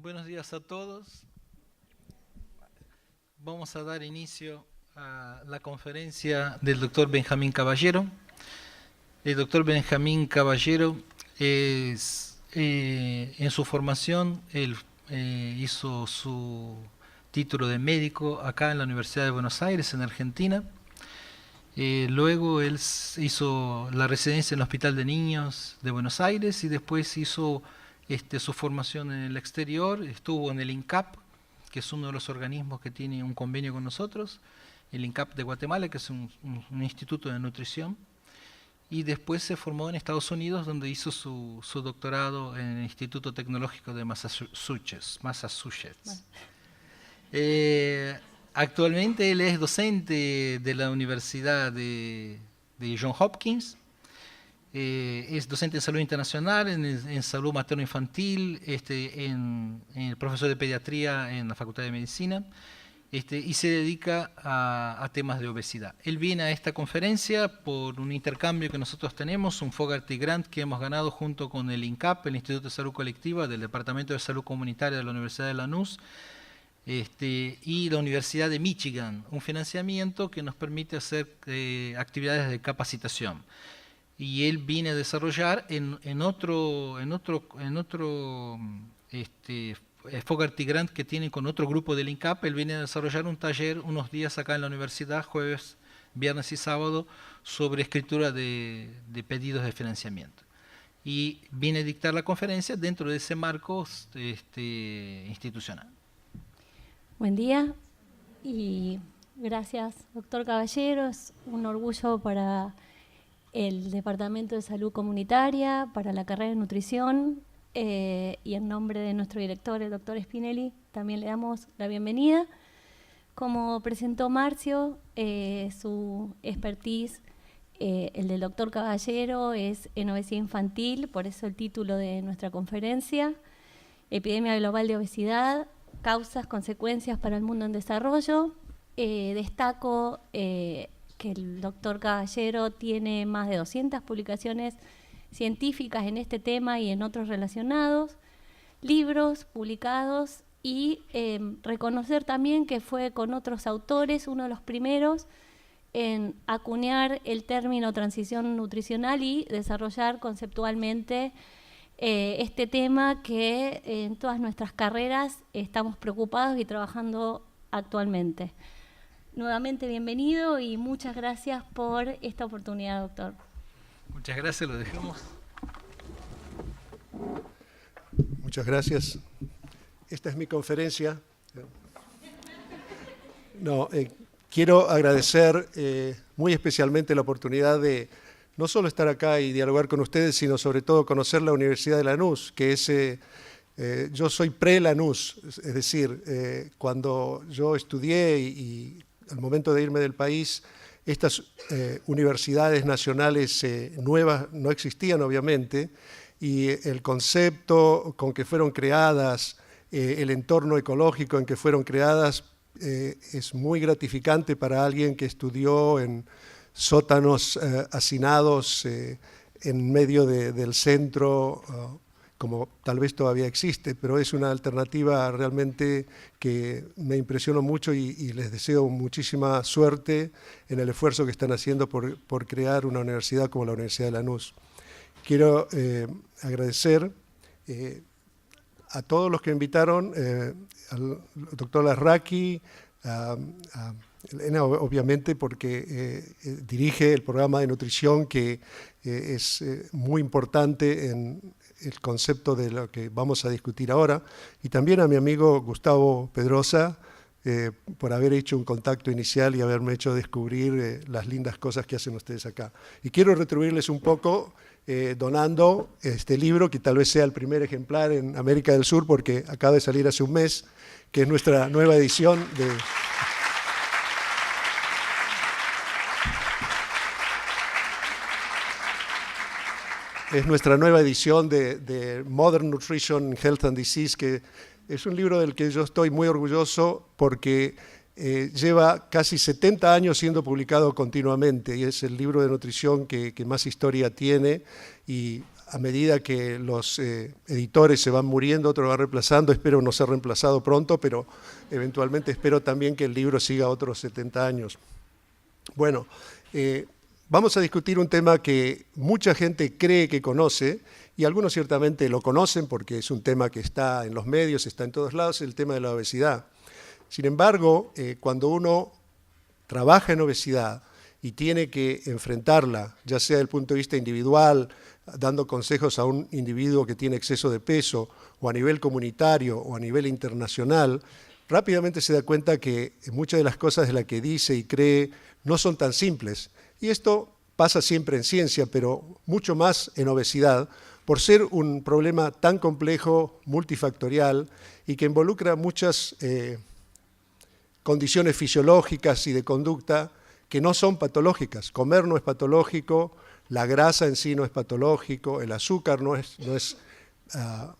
Buenos días a todos. Vamos a dar inicio a la conferencia del doctor Benjamín Caballero. El doctor Benjamín Caballero en su formación, él hizo su título de médico acá en la Universidad de Buenos Aires, en Argentina. Luego él hizo la residencia en el Hospital de Niños de Buenos Aires y después hizo su formación en el exterior. Estuvo en el INCAP, que es uno de los organismos que tiene un convenio con nosotros, el INCAP de Guatemala, que es un instituto de nutrición, y después se formó en Estados Unidos, donde hizo su doctorado en el Instituto Tecnológico de Massachusetts. Actualmente él es docente de la Universidad de Johns Hopkins, es docente en salud internacional, en salud materno-infantil, en profesor de pediatría en la Facultad de Medicina, y se dedica a temas de obesidad. Él viene a esta conferencia por un intercambio que nosotros tenemos, un Fogarty Grant que hemos ganado junto con el INCAP, el Instituto de Salud Colectiva del Departamento de Salud Comunitaria de la Universidad de Lanús, y la Universidad de Michigan, un financiamiento que nos permite hacer actividades de capacitación. Y él viene a desarrollar en otro Fogarty Grant que tiene con otro grupo del INCAP. Él viene a desarrollar un taller unos días acá en la universidad, jueves, viernes y sábado, sobre escritura de pedidos de financiamiento. Y viene a dictar la conferencia dentro de ese marco institucional. Buen día y gracias, doctor Caballero. Es un orgullo para el Departamento de Salud Comunitaria, para la carrera de nutrición, y en nombre de nuestro director, el doctor Spinelli, también le damos la bienvenida. Como presentó Marcio, su expertise, el del doctor Caballero, es en obesidad infantil, por eso el título de nuestra conferencia, Epidemia Global de Obesidad, causas, consecuencias para el mundo en desarrollo. Destaco que el doctor Caballero tiene más de 200 publicaciones científicas en este tema y en otros relacionados, libros publicados, y reconocer también que fue con otros autores uno de los primeros en acuñar el término transición nutricional y desarrollar conceptualmente este tema que en todas nuestras carreras estamos preocupados y trabajando actualmente. Nuevamente bienvenido y muchas gracias por esta oportunidad, doctor. Muchas gracias, lo dejamos. Muchas gracias. Esta es mi conferencia. Quiero agradecer muy especialmente la oportunidad de no solo estar acá y dialogar con ustedes, sino sobre todo conocer la Universidad de Lanús, que es, yo soy pre-Lanús, es decir, cuando yo estudié y al momento de irme del país, estas universidades nacionales nuevas no existían, obviamente, y el concepto con que fueron creadas, el entorno ecológico en que fueron creadas, es muy gratificante para alguien que estudió en sótanos hacinados en medio del centro, como tal vez todavía existe, pero es una alternativa realmente que me impresionó mucho y les deseo muchísima suerte en el esfuerzo que están haciendo por crear una universidad como la Universidad de Lanús. Quiero agradecer a todos los que invitaron, al doctor Larraqui, a Elena, obviamente, porque dirige el programa de nutrición que es muy importante en el concepto de lo que vamos a discutir ahora, y también a mi amigo Gustavo Pedrosa por haber hecho un contacto inicial y haberme hecho descubrir las lindas cosas que hacen ustedes acá. Y quiero retribuirles un poco donando este libro, que tal vez sea el primer ejemplar en América del Sur, porque acaba de salir hace un mes, que es nuestra nueva edición de... Es nuestra nueva edición de Modern Nutrition, Health and Disease, que es un libro del que yo estoy muy orgulloso porque lleva casi 70 años siendo publicado continuamente y es el libro de nutrición que más historia tiene y a medida que los editores se van muriendo, otros van reemplazando. Espero no ser reemplazado pronto, pero eventualmente espero también que el libro siga otros 70 años. Bueno, vamos a discutir un tema que mucha gente cree que conoce, y algunos ciertamente lo conocen porque es un tema que está en los medios, está en todos lados, el tema de la obesidad. Sin embargo, cuando uno trabaja en obesidad y tiene que enfrentarla, ya sea desde el punto de vista individual, dando consejos a un individuo que tiene exceso de peso, o a nivel comunitario, o a nivel internacional, rápidamente se da cuenta que muchas de las cosas de las que dice y cree no son tan simples. Y esto pasa siempre en ciencia, pero mucho más en obesidad, por ser un problema tan complejo, multifactorial, y que involucra muchas condiciones fisiológicas y de conducta que no son patológicas. Comer no es patológico, la grasa en sí no es patológico, el azúcar no es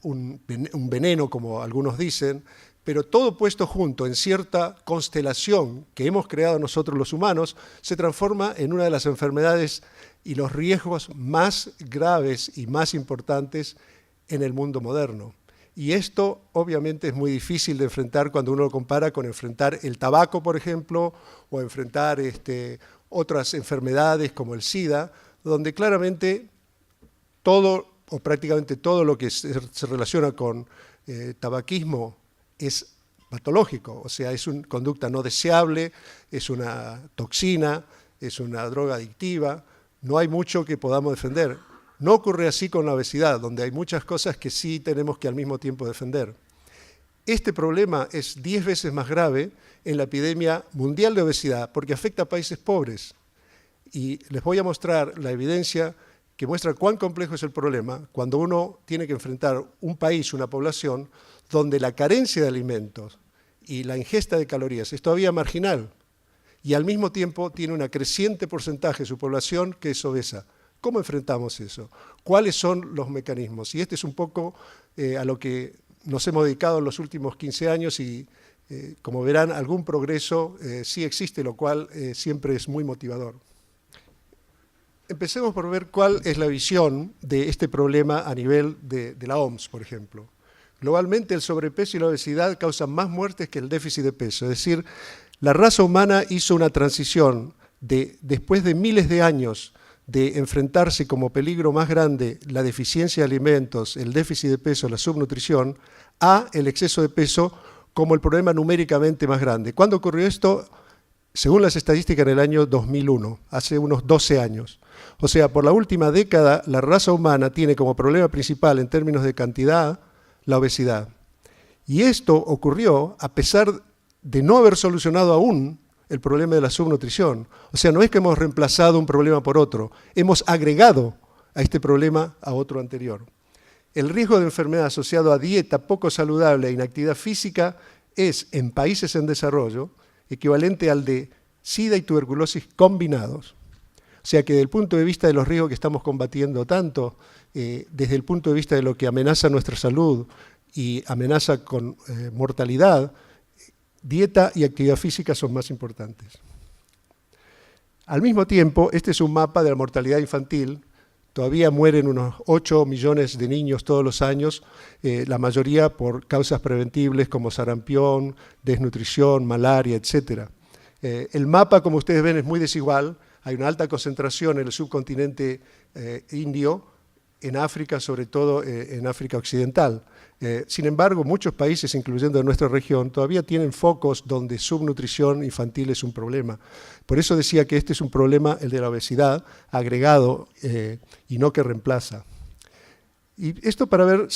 un veneno, como algunos dicen, pero todo puesto junto en cierta constelación que hemos creado nosotros los humanos, se transforma en una de las enfermedades y los riesgos más graves y más importantes en el mundo moderno. Y esto obviamente es muy difícil de enfrentar cuando uno lo compara con enfrentar el tabaco, por ejemplo, o enfrentar otras enfermedades como el SIDA, donde claramente todo o prácticamente todo lo que se relaciona con tabaquismo es patológico, o sea, es una conducta no deseable, es una toxina, es una droga adictiva, no hay mucho que podamos defender. No ocurre así con la obesidad, donde hay muchas cosas que sí tenemos que al mismo tiempo defender. Este problema es 10 veces más grave en la epidemia mundial de obesidad, porque afecta a países pobres. Y les voy a mostrar la evidencia que muestra cuán complejo es el problema cuando uno tiene que enfrentar un país, una población, donde la carencia de alimentos y la ingesta de calorías es todavía marginal, y al mismo tiempo tiene un creciente porcentaje de su población que es obesa. ¿Cómo enfrentamos eso? ¿Cuáles son los mecanismos? Y este es un poco a lo que nos hemos dedicado en los últimos 15 años y, como verán, algún progreso sí existe, lo cual siempre es muy motivador. Empecemos por ver cuál es la visión de este problema a nivel de la OMS, por ejemplo. Globalmente, el sobrepeso y la obesidad causan más muertes que el déficit de peso. Es decir, la raza humana hizo una transición después de miles de años de enfrentarse como peligro más grande la deficiencia de alimentos, el déficit de peso, la subnutrición, a el exceso de peso como el problema numéricamente más grande. ¿Cuándo ocurrió esto? Según las estadísticas, en el año 2001, hace unos 12 años. O sea, por la última década, la raza humana tiene como problema principal en términos de cantidad la obesidad. Y esto ocurrió a pesar de no haber solucionado aún el problema de la subnutrición. O sea, no es que hemos reemplazado un problema por otro, hemos agregado a este problema a otro anterior. El riesgo de enfermedad asociado a dieta poco saludable e inactividad física es, en países en desarrollo, equivalente al de SIDA y tuberculosis combinados. O sea que desde el punto de vista de los riesgos que estamos combatiendo tanto, desde el punto de vista de lo que amenaza nuestra salud y amenaza con mortalidad, dieta y actividad física son más importantes. Al mismo tiempo, este es un mapa de la mortalidad infantil. Todavía mueren unos 8 millones de niños todos los años, la mayoría por causas preventibles como sarampión, desnutrición, malaria, etc. El mapa, como ustedes ven, es muy desigual. Hay una alta concentración en el subcontinente indio, en África, sobre todo en África Occidental. Sin embargo, muchos países, incluyendo nuestra región, todavía tienen focos donde subnutrición infantil es un problema. Por eso decía que este es un problema, el de la obesidad, agregado y no que reemplaza. Y esto para ver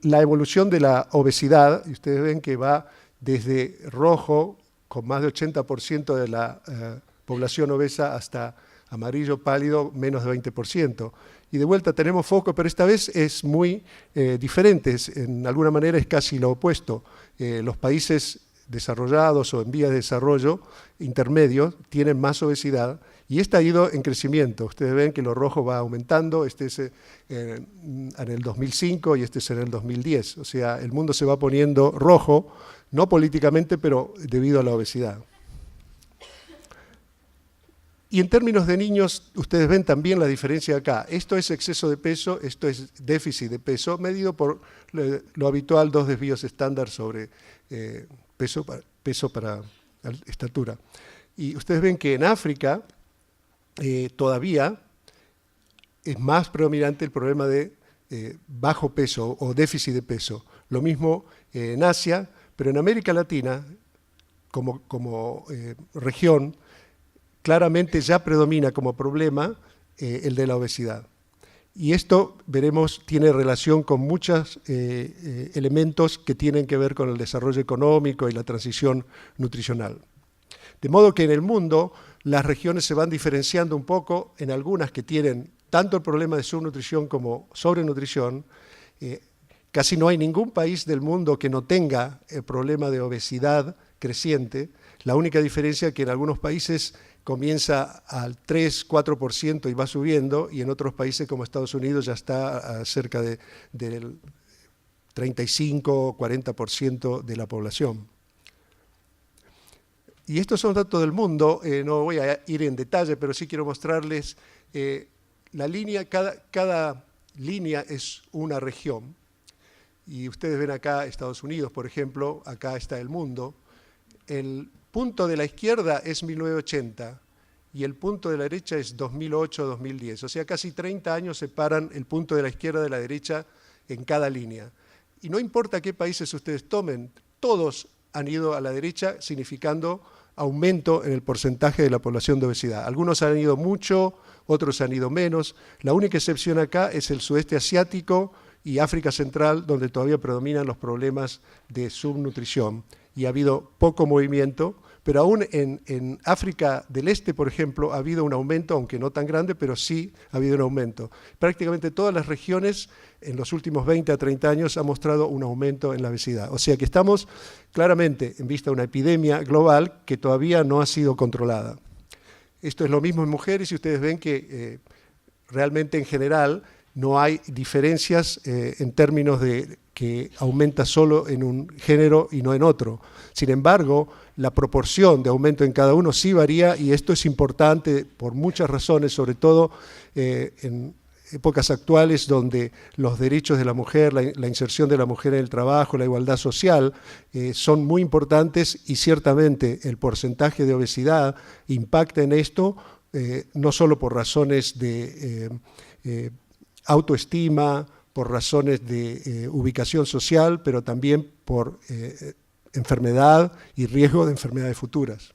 la evolución de la obesidad, y ustedes ven que va desde rojo, con más de 80% de la población obesa, hasta amarillo pálido, menos de 20%. Y de vuelta tenemos foco, pero esta vez es muy diferente, en alguna manera es casi lo opuesto. Los países desarrollados o en vías de desarrollo intermedios tienen más obesidad y esta ha ido en crecimiento. Ustedes ven que lo rojo va aumentando, este es en el 2005 y este es en el 2010. O sea, el mundo se va poniendo rojo, no políticamente, pero debido a la obesidad. Y en términos de niños, ustedes ven también la diferencia acá. Esto es exceso de peso, esto es déficit de peso, medido por lo habitual, 2 desvíos estándar sobre peso para estatura. Y ustedes ven que en África todavía es más predominante el problema de bajo peso o déficit de peso. Lo mismo en Asia, pero en América Latina, como región, claramente ya predomina como problema el de la obesidad. Y esto, veremos, tiene relación con muchos elementos que tienen que ver con el desarrollo económico y la transición nutricional. De modo que en el mundo las regiones se van diferenciando un poco en algunas que tienen tanto el problema de subnutrición como sobrenutrición. Casi no hay ningún país del mundo que no tenga el problema de obesidad creciente. La única diferencia es que en algunos países comienza al 3-4% y va subiendo, y en otros países como Estados Unidos ya está cerca del 35-40% de la población. Y estos son datos del mundo, no voy a ir en detalle, pero sí quiero mostrarles la línea, cada línea es una región. Y ustedes ven acá Estados Unidos, por ejemplo, acá está el mundo. El punto de la izquierda es 1980 y el punto de la derecha es 2008-2010. O sea, casi 30 años separan el punto de la izquierda de la derecha en cada línea. Y no importa qué países ustedes tomen, todos han ido a la derecha, significando aumento en el porcentaje de la población de obesidad. Algunos han ido mucho, otros han ido menos. La única excepción acá es el sudeste asiático y África Central, donde todavía predominan los problemas de subnutrición. Y ha habido poco movimiento, pero aún en África del Este, por ejemplo, ha habido un aumento, aunque no tan grande, pero sí ha habido un aumento. Prácticamente todas las regiones en los últimos 20 a 30 años han mostrado un aumento en la obesidad. O sea que estamos claramente en vista de una epidemia global que todavía no ha sido controlada. Esto es lo mismo en mujeres y ustedes ven que realmente en general no hay diferencias en términos de que aumenta solo en un género y no en otro. Sin embargo, la proporción de aumento en cada uno sí varía y esto es importante por muchas razones, sobre todo en épocas actuales donde los derechos de la mujer, la inserción de la mujer en el trabajo, la igualdad social son muy importantes y ciertamente el porcentaje de obesidad impacta en esto, no solo por razones de autoestima, por razones de ubicación social, pero también por enfermedad y riesgo de enfermedades futuras.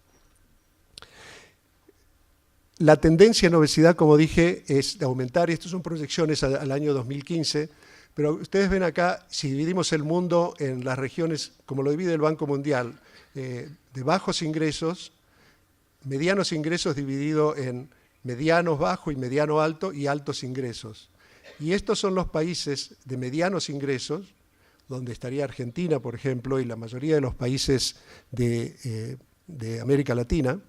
La tendencia en obesidad, como dije, es de aumentar, y estas son proyecciones al año 2015, pero ustedes ven acá, si dividimos el mundo en las regiones, como lo divide el Banco Mundial, de bajos ingresos, medianos ingresos dividido en medianos bajo y mediano alto y altos ingresos. Y estos son los países de medianos ingresos, donde estaría Argentina, por ejemplo, y la mayoría de los países de América Latina,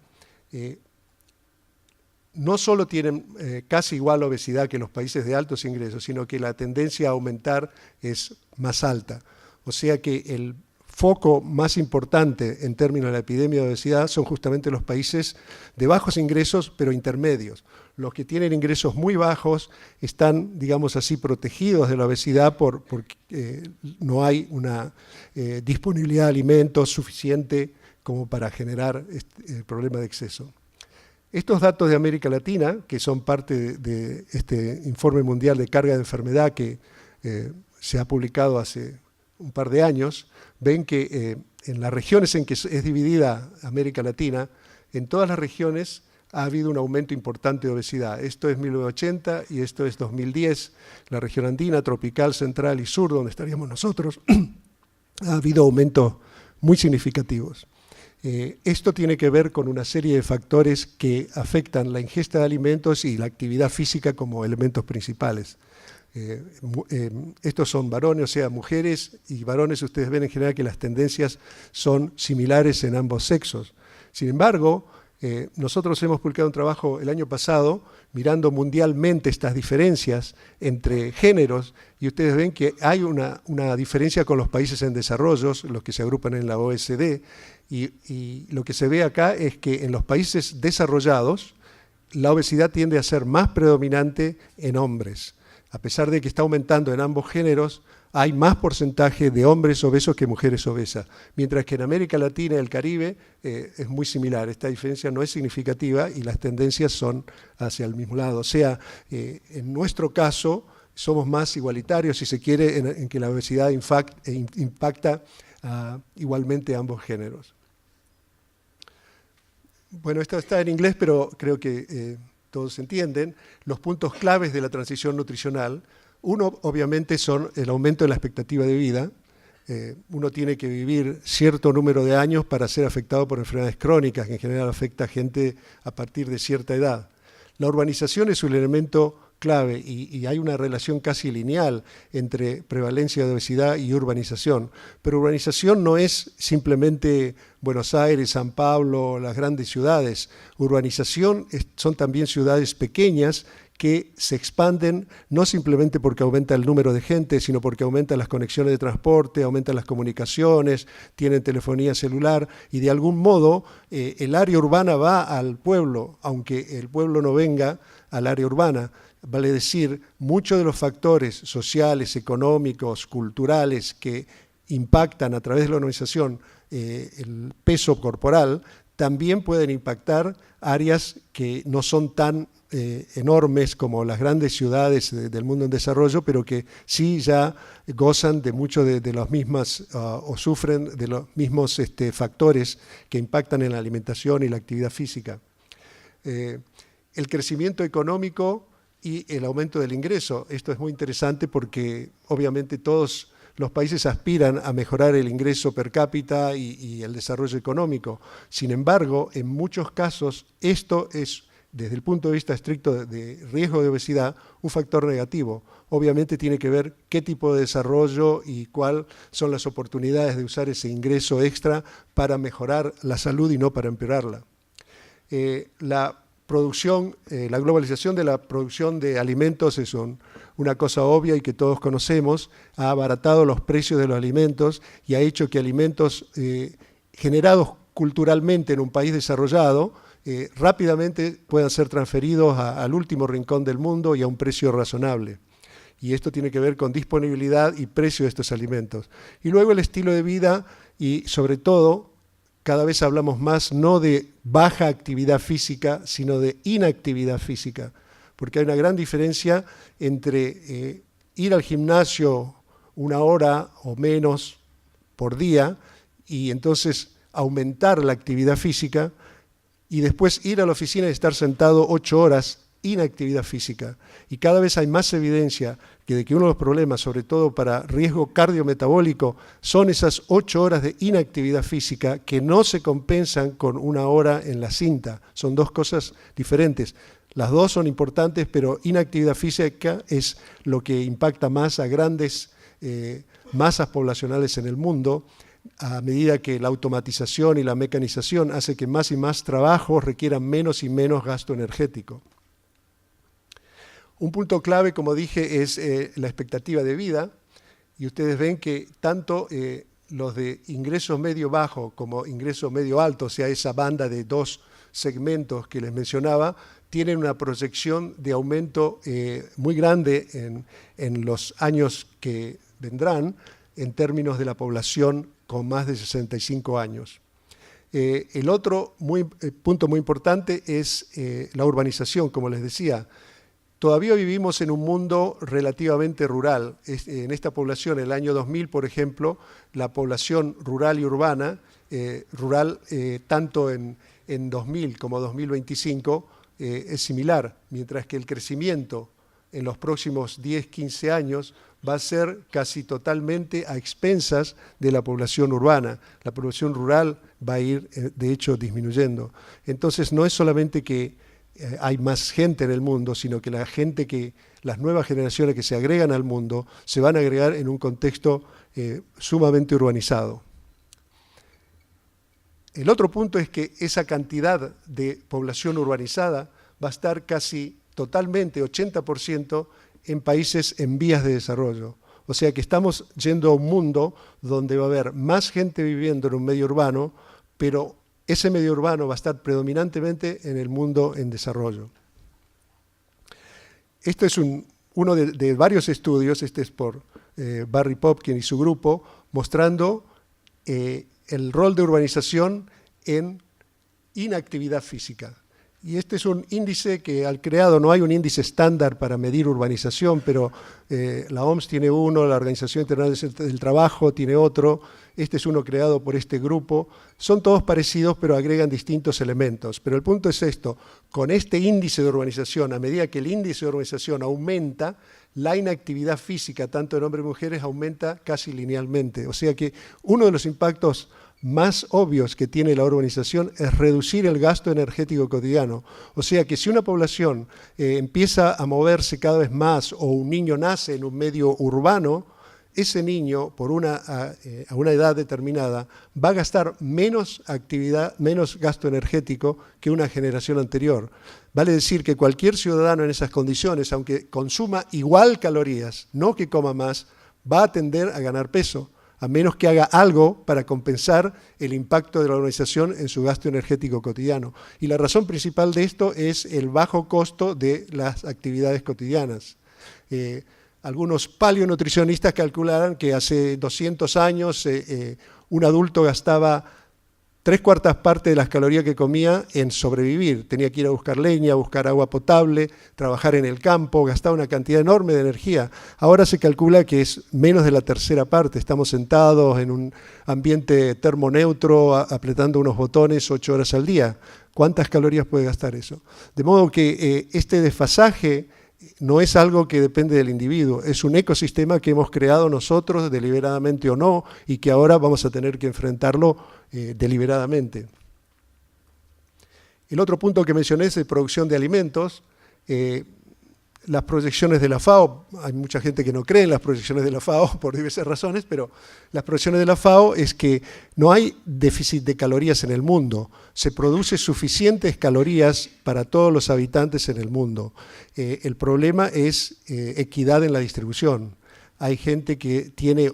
no solo tienen casi igual obesidad que los países de altos ingresos, sino que la tendencia a aumentar es más alta. O sea que el foco más importante en términos de la epidemia de obesidad son justamente los países de bajos ingresos, pero intermedios. Los que tienen ingresos muy bajos están, digamos así, protegidos de la obesidad porque no hay una disponibilidad de alimentos suficiente como para generar el problema de exceso. Estos datos de América Latina, que son parte de este informe mundial de carga de enfermedad que se ha publicado hace un par de años, ven que en las regiones en que es dividida América Latina, en todas las regiones ha habido un aumento importante de obesidad. Esto es 1980 y esto es 2010. La región andina, tropical, central y sur, donde estaríamos nosotros, ha habido aumentos muy significativos. Esto tiene que ver con una serie de factores que afectan la ingesta de alimentos y la actividad física como elementos principales. Estos son varones, o sea, mujeres y varones. Ustedes ven en general que las tendencias son similares en ambos sexos. Sin embargo, nosotros hemos publicado un trabajo el año pasado mirando mundialmente estas diferencias entre géneros y ustedes ven que hay una diferencia con los países en desarrollo, los que se agrupan en la OECD, y lo que se ve acá es que en los países desarrollados la obesidad tiende a ser más predominante en hombres. A pesar de que está aumentando en ambos géneros, hay más porcentaje de hombres obesos que mujeres obesas, mientras que en América Latina y el Caribe es muy similar. Esta diferencia no es significativa y las tendencias son hacia el mismo lado. O sea, en nuestro caso somos más igualitarios, si se quiere, en que la obesidad impacta igualmente a ambos géneros. Bueno, esto está en inglés, pero creo que todos entienden. Los puntos claves de la transición nutricional, uno obviamente son el aumento de la expectativa de vida. Uno tiene que vivir cierto número de años para ser afectado por enfermedades crónicas, que en general afecta a gente a partir de cierta edad. La urbanización es un elemento clave y hay una relación casi lineal entre prevalencia de obesidad y urbanización. Pero urbanización no es simplemente Buenos Aires, San Pablo, las grandes ciudades. Urbanización son también ciudades pequeñas que se expanden no simplemente porque aumenta el número de gente, sino porque aumentan las conexiones de transporte, aumentan las comunicaciones, tienen telefonía celular y de algún modo el área urbana va al pueblo, aunque el pueblo no venga al área urbana. Vale decir, muchos de los factores sociales, económicos, culturales que impactan a través de la urbanización el peso corporal, también pueden impactar áreas que no son tan enormes como las grandes ciudades del mundo en desarrollo, pero que sí ya gozan de muchos de las mismas o sufren de los mismos factores que impactan en la alimentación y la actividad física. El crecimiento económico y el aumento del ingreso. Esto es muy interesante porque obviamente todos los países aspiran a mejorar el ingreso per cápita y el desarrollo económico. Sin embargo, en muchos casos esto es, desde el punto de vista estricto de riesgo de obesidad, un factor negativo. Obviamente tiene que ver qué tipo de desarrollo y cuáles son las oportunidades de usar ese ingreso extra para mejorar la salud y no para empeorarla. La globalización de la producción de alimentos es una cosa obvia y que todos conocemos, ha abaratado los precios de los alimentos y ha hecho que alimentos generados culturalmente en un país desarrollado rápidamente puedan ser transferidos al último rincón del mundo y a un precio razonable. Y esto tiene que ver con disponibilidad y precio de estos alimentos. Y luego el estilo de vida y sobre todo cada vez hablamos más no de baja actividad física, sino de inactividad física, porque hay una gran diferencia entre ir al gimnasio 1 hora o menos por día y entonces aumentar la actividad física y después ir a la oficina y estar sentado 8 horas, inactividad física. Y cada vez hay más evidencia de que uno de los problemas, sobre todo para riesgo cardiometabólico, son esas 8 horas de inactividad física que no se compensan con 1 hora en la cinta. Son dos cosas diferentes. Las dos son importantes, pero inactividad física es lo que impacta más a grandes masas poblacionales en el mundo, a medida que la automatización y la mecanización hace que más y más trabajos requieran menos y menos gasto energético. Un punto clave, como dije, es la expectativa de vida, y ustedes ven que tanto los de ingreso medio-bajo como ingreso medio-alto, o sea, esa banda de 2 segmentos que les mencionaba, tienen una proyección de aumento muy grande en los años que vendrán en términos de la población con más de 65 años. El otro punto muy importante es la urbanización, como les decía. Todavía vivimos en un mundo relativamente rural. En esta población, en el año 2000, por ejemplo, la población rural y urbana, tanto en 2000 como 2025, es similar, mientras que el crecimiento en los próximos 10, 15 años va a ser casi totalmente a expensas de la población urbana. La población rural va a ir, de hecho, disminuyendo. Entonces, no es solamente que hay más gente en el mundo, sino que las nuevas generaciones que se agregan al mundo se van a agregar en un contexto sumamente urbanizado. El otro punto es que esa cantidad de población urbanizada va a estar casi totalmente, 80%, en países en vías de desarrollo. O sea que estamos yendo a un mundo donde va a haber más gente viviendo en un medio urbano, pero ese medio urbano va a estar predominantemente en el mundo en desarrollo. Esto es uno de varios estudios, este es por Barry Popkin y su grupo, mostrando el rol de urbanización en inactividad física. Y este es un índice que al creado, no hay un índice estándar para medir urbanización, pero la OMS tiene uno, la Organización Internacional del Trabajo tiene otro, este es uno creado por este grupo. Son todos parecidos, pero agregan distintos elementos. Pero el punto es esto, con este índice de urbanización, a medida que el índice de urbanización aumenta, la inactividad física, tanto en hombres y mujeres, aumenta casi linealmente. O sea que uno de los impactos más obvios que tiene la urbanización es reducir el gasto energético cotidiano. O sea que si una población empieza a moverse cada vez más o un niño nace en un medio urbano, ese niño, a una edad determinada, va a gastar menos gasto energético que una generación anterior. Vale decir que cualquier ciudadano en esas condiciones, aunque consuma igual calorías, no que coma más, va a tender a ganar peso, a menos que haga algo para compensar el impacto de la urbanización en su gasto energético cotidiano. Y la razón principal de esto es el bajo costo de las actividades cotidianas. Algunos paleonutricionistas calcularon que hace 200 años un adulto gastaba 3/4 partes de las calorías que comía en sobrevivir. Tenía que ir a buscar leña, buscar agua potable, trabajar en el campo, gastaba una cantidad enorme de energía. Ahora se calcula que es menos de la tercera parte. Estamos sentados en un ambiente termoneutro, apretando unos botones 8 horas al día. ¿Cuántas calorías puede gastar eso? De modo que este desfasaje no es algo que depende del individuo, es un ecosistema que hemos creado nosotros, deliberadamente o no, y que ahora vamos a tener que enfrentarlo deliberadamente. El otro punto que mencioné es de producción de alimentos. Las proyecciones de la FAO, hay mucha gente que no cree en las proyecciones de la FAO por diversas razones, pero las proyecciones de la FAO es que no hay déficit de calorías en el mundo, se produce suficientes calorías para todos los habitantes en el mundo. El problema es equidad en la distribución. Hay gente que tiene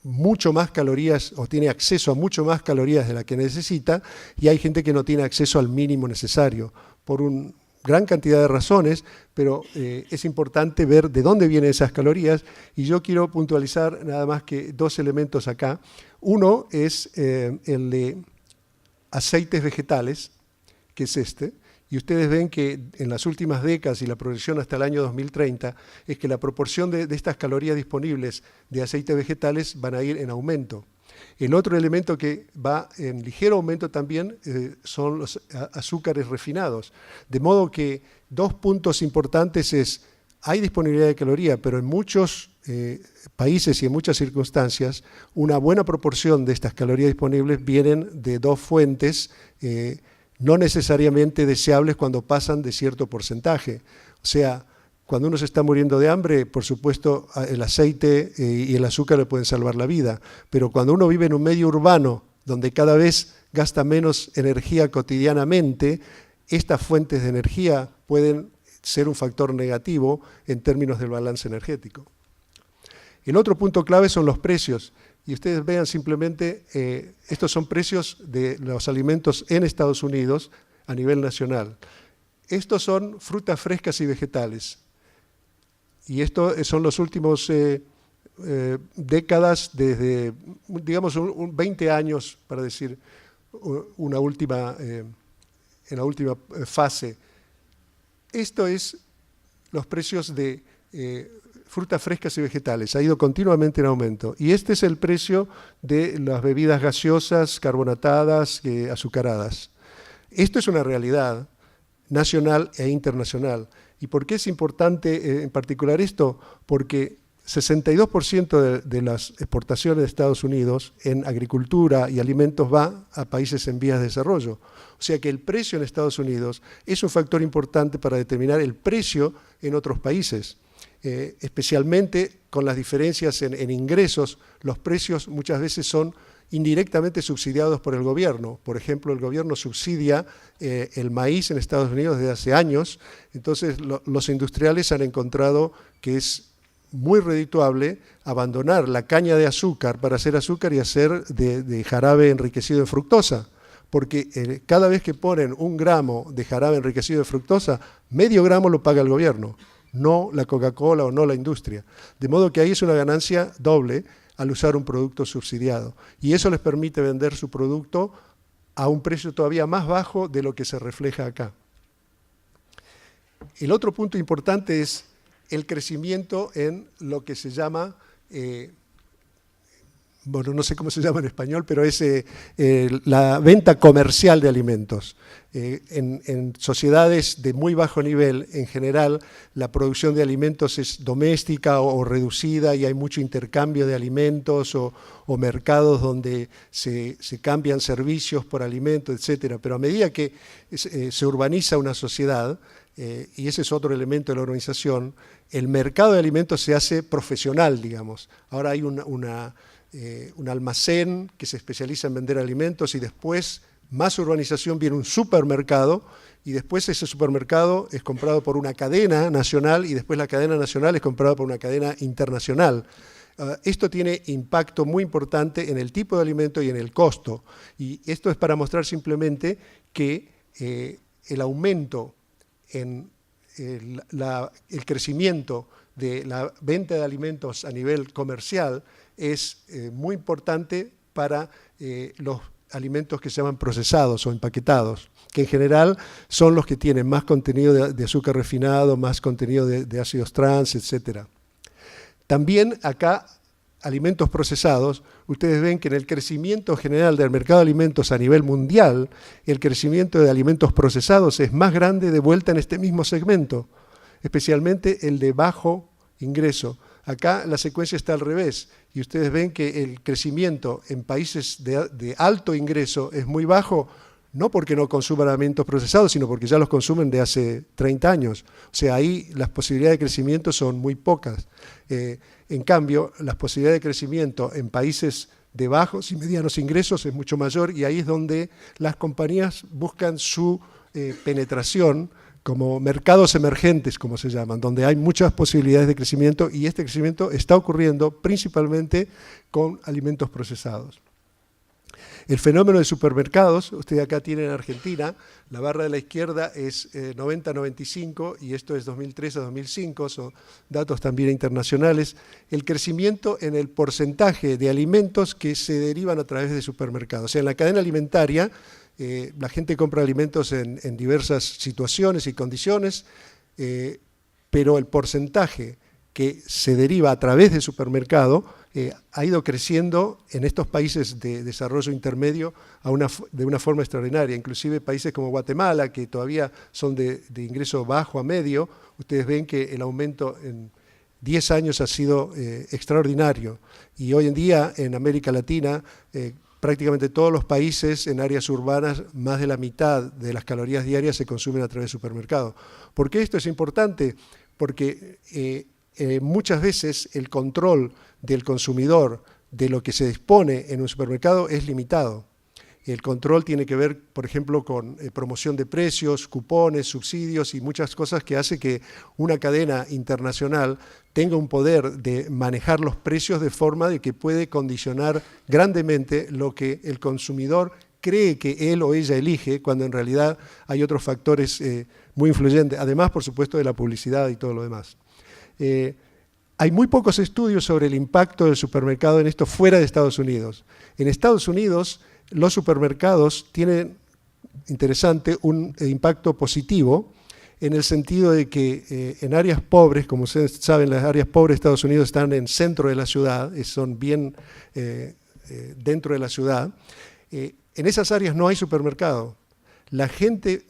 mucho más calorías o tiene acceso a mucho más calorías de la que necesita y hay gente que no tiene acceso al mínimo necesario por una gran cantidad de razones, pero es importante ver de dónde vienen esas calorías y yo quiero puntualizar nada más que 2 elementos acá. Uno es el de aceites vegetales, que es este, y ustedes ven que en las últimas décadas y la proyección hasta el año 2030 es que la proporción de estas calorías disponibles de aceites vegetales van a ir en aumento. El otro elemento que va en ligero aumento también son los azúcares refinados. De modo que 2 puntos importantes es, hay disponibilidad de caloría, pero en muchos países y en muchas circunstancias, una buena proporción de estas calorías disponibles vienen de 2 fuentes no necesariamente deseables cuando pasan de cierto porcentaje. O sea, cuando uno se está muriendo de hambre, por supuesto, el aceite y el azúcar le pueden salvar la vida. Pero cuando uno vive en un medio urbano, donde cada vez gasta menos energía cotidianamente, estas fuentes de energía pueden ser un factor negativo en términos del balance energético. El otro punto clave son los precios. Y ustedes vean simplemente, estos son precios de los alimentos en Estados Unidos a nivel nacional. Estos son frutas frescas y vegetales. Y estos son los últimos décadas, desde, digamos, 20 años, para decir, en la última fase. Esto es los precios de frutas frescas y vegetales, ha ido continuamente en aumento. Y este es el precio de las bebidas gaseosas, carbonatadas, azucaradas. Esto es una realidad nacional e internacional. ¿Y por qué es importante en particular esto? Porque 62% de las exportaciones de Estados Unidos en agricultura y alimentos va a países en vías de desarrollo. O sea que el precio en Estados Unidos es un factor importante para determinar el precio en otros países. Especialmente con las diferencias en ingresos, los precios muchas veces son indirectamente subsidiados por el gobierno. Por ejemplo, el gobierno subsidia el maíz en Estados Unidos desde hace años, entonces los industriales han encontrado que es muy redituable abandonar la caña de azúcar para hacer azúcar y hacer de jarabe enriquecido en fructosa, porque cada vez que ponen 1 gramo de jarabe enriquecido de fructosa, medio gramo lo paga el gobierno, no la Coca-Cola o no la industria. De modo que ahí es una ganancia doble al usar un producto subsidiado. Y eso les permite vender su producto a un precio todavía más bajo de lo que se refleja acá. El otro punto importante es el crecimiento en lo que se llama, bueno, no sé cómo se llama en español, pero es la venta comercial de alimentos. En sociedades de muy bajo nivel, en general, la producción de alimentos es doméstica o reducida y hay mucho intercambio de alimentos o mercados donde se cambian servicios por alimentos, etcétera. Pero a medida que se urbaniza una sociedad, y ese es otro elemento de la urbanización, el mercado de alimentos se hace profesional, digamos. Ahora hay un almacén que se especializa en vender alimentos y después, más urbanización, viene un supermercado y después ese supermercado es comprado por una cadena nacional y después la cadena nacional es comprada por una cadena internacional. Esto tiene impacto muy importante en el tipo de alimento y en el costo. Y esto es para mostrar simplemente que el aumento en el crecimiento de la venta de alimentos a nivel comercial es muy importante para los alimentos que se llaman procesados o empaquetados, que en general son los que tienen más contenido de azúcar refinado, más contenido de ácidos trans, etc. También acá, alimentos procesados, ustedes ven que en el crecimiento general del mercado de alimentos a nivel mundial, el crecimiento de alimentos procesados es más grande de vuelta en este mismo segmento, especialmente el de bajo ingreso. Acá la secuencia está al revés y ustedes ven que el crecimiento en países de alto ingreso es muy bajo, no porque no consuman alimentos procesados, sino porque ya los consumen de hace 30 años. O sea, ahí las posibilidades de crecimiento son muy pocas. En cambio, las posibilidades de crecimiento en países de bajos y medianos ingresos es mucho mayor y ahí es donde las compañías buscan su penetración como mercados emergentes, como se llaman, donde hay muchas posibilidades de crecimiento y este crecimiento está ocurriendo principalmente con alimentos procesados. El fenómeno de supermercados, ustedes acá tienen en Argentina, la barra de la izquierda es 90-95 y esto es 2003 a 2005, son datos también internacionales. El crecimiento en el porcentaje de alimentos que se derivan a través de supermercados. O sea, en la cadena alimentaria, la gente compra alimentos en diversas situaciones y condiciones, pero el porcentaje que se deriva a través del supermercado ha ido creciendo en estos países de desarrollo intermedio de una forma extraordinaria. Inclusive países como Guatemala, que todavía son de ingreso bajo a medio, ustedes ven que el aumento en 10 años ha sido extraordinario. Y hoy en día en América Latina, prácticamente todos los países en áreas urbanas, más de la mitad de las calorías diarias se consumen a través de supermercados. ¿Por qué esto es importante? Porque muchas veces el control del consumidor de lo que se dispone en un supermercado es limitado. El control tiene que ver, por ejemplo, con promoción de precios, cupones, subsidios y muchas cosas que hace que una cadena internacional tenga un poder de manejar los precios de forma de que puede condicionar grandemente lo que el consumidor cree que él o ella elige, cuando en realidad hay otros factores muy influyentes, además, por supuesto, de la publicidad y todo lo demás. Hay muy pocos estudios sobre el impacto del supermercado en esto fuera de Estados Unidos. En Estados Unidos, los supermercados tienen, interesante, un impacto positivo en el sentido de que en áreas pobres, como ustedes saben, las áreas pobres de Estados Unidos están en centro de la ciudad, son bien dentro de la ciudad. En esas áreas no hay supermercado.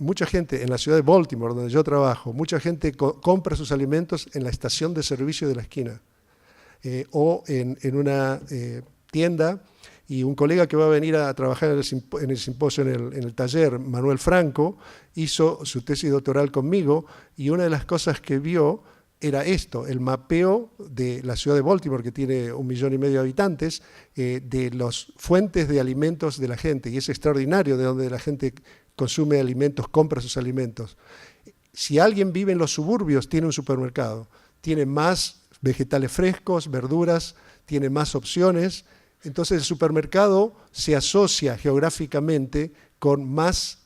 Mucha gente en la ciudad de Baltimore, donde yo trabajo, mucha gente compra sus alimentos en la estación de servicio de la esquina o en una tienda. Y un colega que va a venir a trabajar en el simposio, en el taller, Manuel Franco, hizo su tesis doctoral conmigo y una de las cosas que vio era esto, el mapeo de la ciudad de Baltimore, que tiene 1,5 millones de habitantes, de las fuentes de alimentos de la gente. Y es extraordinario de donde la gente consume alimentos, compra sus alimentos. Si alguien vive en los suburbios, tiene un supermercado, tiene más vegetales frescos, verduras, tiene más opciones. Entonces el supermercado se asocia geográficamente con más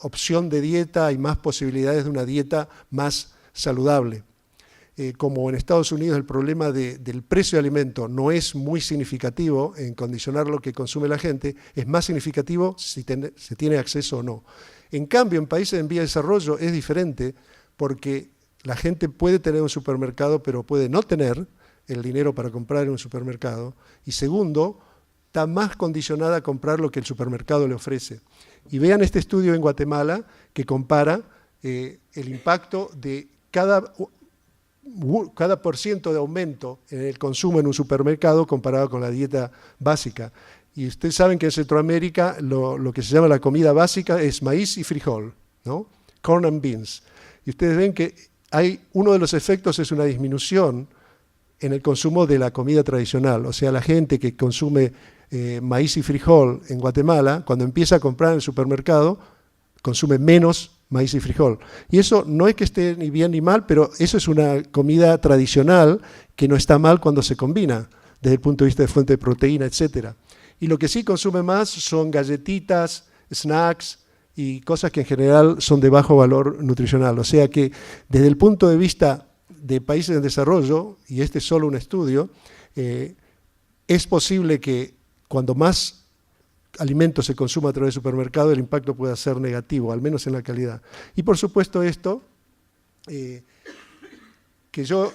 opción de dieta y más posibilidades de una dieta más saludable. Como en Estados Unidos el problema del precio de alimento no es muy significativo en condicionar lo que consume la gente, es más significativo si se tiene acceso o no. En cambio, en países en vía de desarrollo es diferente porque la gente puede tener un supermercado, pero puede no tener el dinero para comprar en un supermercado. Y segundo, está más condicionada a comprar lo que el supermercado le ofrece. Y vean este estudio en Guatemala que compara el impacto de cada % de aumento en el consumo en un supermercado comparado con la dieta básica. Y ustedes saben que en Centroamérica lo que se llama la comida básica es maíz y frijol, ¿no? Corn and beans. Y ustedes ven que uno de los efectos es una disminución en el consumo de la comida tradicional. O sea, la gente que consume maíz y frijol en Guatemala, cuando empieza a comprar en el supermercado, consume menos maíz y frijol. Y eso no es que esté ni bien ni mal, pero eso es una comida tradicional que no está mal cuando se combina, desde el punto de vista de fuente de proteína, etc. Y lo que sí consume más son galletitas, snacks y cosas que en general son de bajo valor nutricional. O sea que desde el punto de vista de países en desarrollo, y este es solo un estudio, es posible que cuando más alimento se consuma a través del supermercado, el impacto pueda ser negativo, al menos en la calidad. Y por supuesto esto, que yo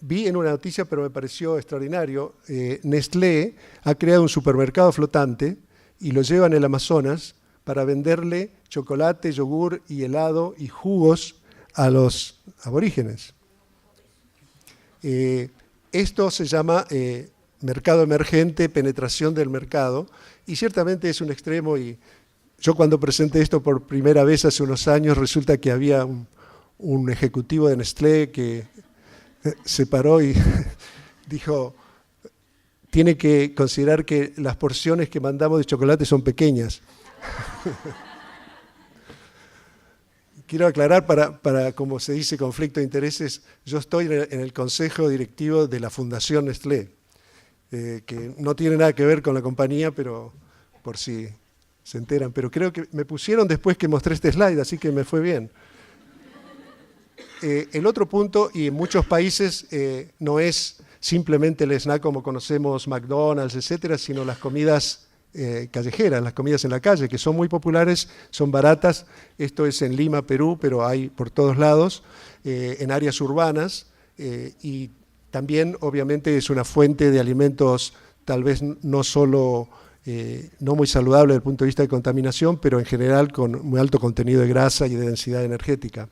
vi en una noticia, pero me pareció extraordinario, Nestlé ha creado un supermercado flotante y lo lleva en el Amazonas para venderle chocolate, yogur y helado y jugos a los aborígenes. Esto se llama mercado emergente, penetración del mercado, y ciertamente es un extremo. Y yo cuando presenté esto por primera vez hace unos años, resulta que había un ejecutivo de Nestlé que se paró y dijo, tiene que considerar que las porciones que mandamos de chocolate son pequeñas. Quiero aclarar, para como se dice, conflicto de intereses, yo estoy en el consejo directivo de la Fundación Nestlé, que no tiene nada que ver con la compañía, pero por si se enteran. Pero creo que me pusieron después que mostré este slide, así que me fue bien. El otro punto, y en muchos países no es simplemente el snack como conocemos, McDonald's, etcétera, sino las comidas callejeras, las comidas en la calle, que son muy populares, son baratas. Esto es en Lima, Perú, pero hay por todos lados, en áreas urbanas, y también obviamente es una fuente de alimentos tal vez no solo no muy saludable desde el punto de vista de contaminación, pero en general con muy alto contenido de grasa y de densidad energética.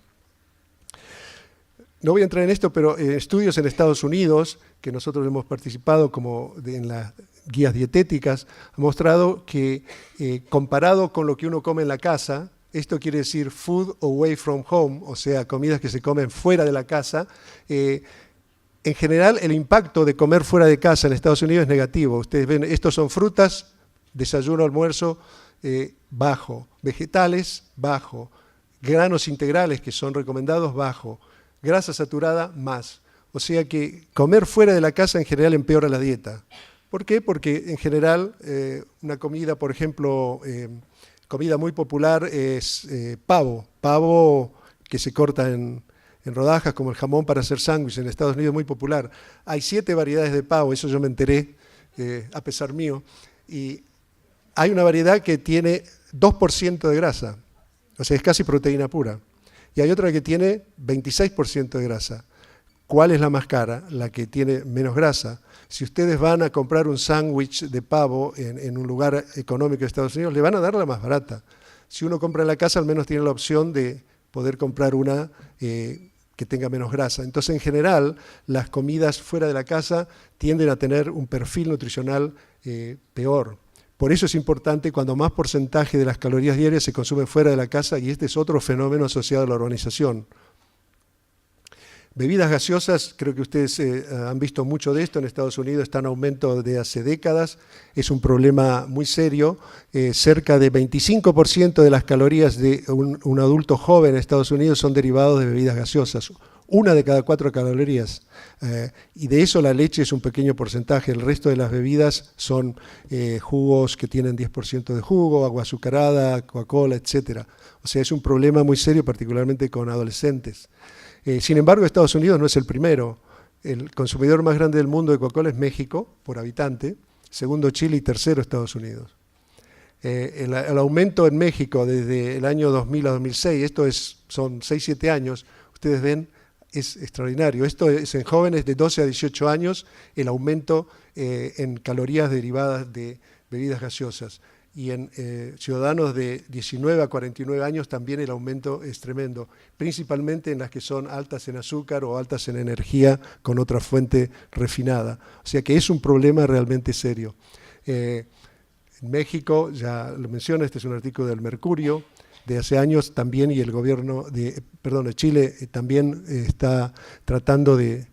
No voy a entrar en esto, pero estudios en Estados Unidos, que nosotros hemos participado como en las guías dietéticas, han mostrado que comparado con lo que uno come en la casa, esto quiere decir food away from home, o sea, comidas que se comen fuera de la casa, en general el impacto de comer fuera de casa en Estados Unidos es negativo. Ustedes ven, estos son frutas, desayuno, almuerzo, bajo, vegetales, bajo, granos integrales que son recomendados, bajo, grasa saturada, más. O sea que comer fuera de la casa en general empeora la dieta. ¿Por qué? Porque en general una comida, por ejemplo, comida muy popular es pavo que se corta en rodajas, como el jamón para hacer sándwiches. En Estados Unidos es muy popular. Hay 7 variedades de pavo, eso yo me enteré a pesar mío, y hay una variedad que tiene 2% de grasa, o sea, es casi proteína pura. Y hay otra que tiene 26% de grasa. ¿Cuál es la más cara? La que tiene menos grasa. Si ustedes van a comprar un sándwich de pavo en un lugar económico de Estados Unidos, le van a dar la más barata. Si uno compra en la casa, al menos tiene la opción de poder comprar una que tenga menos grasa. Entonces, en general, las comidas fuera de la casa tienden a tener un perfil nutricional peor. Por eso es importante cuando más porcentaje de las calorías diarias se consumen fuera de la casa, y este es otro fenómeno asociado a la urbanización. Bebidas gaseosas, creo que ustedes han visto mucho de esto, en Estados Unidos está en aumento de hace décadas, es un problema muy serio, cerca de 25% de las calorías de un adulto joven en Estados Unidos son derivados de bebidas gaseosas. 1 de cada 4 calorías. Y de eso la leche es un pequeño porcentaje. El resto de las bebidas son jugos que tienen 10% de jugo, agua azucarada, Coca-Cola, etc. O sea, es un problema muy serio, particularmente con adolescentes. Sin embargo, Estados Unidos no es el primero. El consumidor más grande del mundo de Coca-Cola es México, por habitante, segundo Chile y tercero Estados Unidos. El aumento en México desde el año 2000 a 2006, son 6-7 años, ustedes ven, es extraordinario. Esto es en jóvenes de 12 a 18 años, el aumento en calorías derivadas de bebidas gaseosas. Y en ciudadanos de 19 a 49 años también el aumento es tremendo, principalmente en las que son altas en azúcar o altas en energía con otra fuente refinada. O sea que es un problema realmente serio. En México, ya lo menciono, este es un artículo del Mercurio, de hace años también, y el gobierno de Chile también está tratando de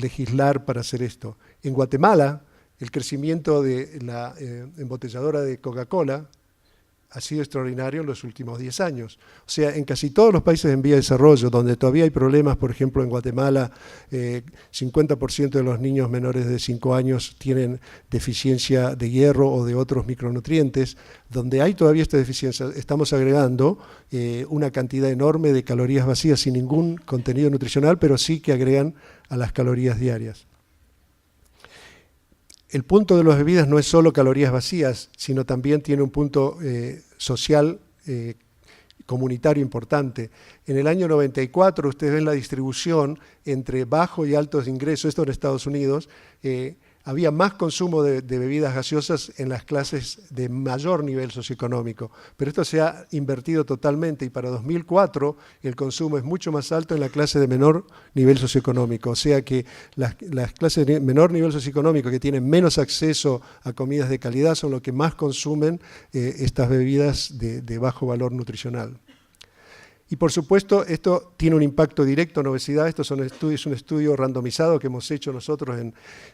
legislar para hacer esto. En Guatemala, el crecimiento de la embotelladora de Coca-Cola ha sido extraordinario en los últimos 10 años. O sea, en casi todos los países en vía de desarrollo, donde todavía hay problemas, por ejemplo, en Guatemala, 50% de los niños menores de 5 años tienen deficiencia de hierro o de otros micronutrientes, donde hay todavía esta deficiencia, estamos agregando una cantidad enorme de calorías vacías sin ningún contenido nutricional, pero sí que agregan a las calorías diarias. El punto de las bebidas no es solo calorías vacías, sino también tiene un punto social, comunitario importante. En el año 94, ustedes ven la distribución entre bajos y altos ingresos, esto en Estados Unidos, había más consumo de bebidas gaseosas en las clases de mayor nivel socioeconómico, pero esto se ha invertido totalmente y para 2004 el consumo es mucho más alto en la clase de menor nivel socioeconómico, o sea que las clases de menor nivel socioeconómico que tienen menos acceso a comidas de calidad son los que más consumen estas bebidas de bajo valor nutricional. Y por supuesto, esto tiene un impacto directo en obesidad. Esto es un estudio randomizado que hemos hecho nosotros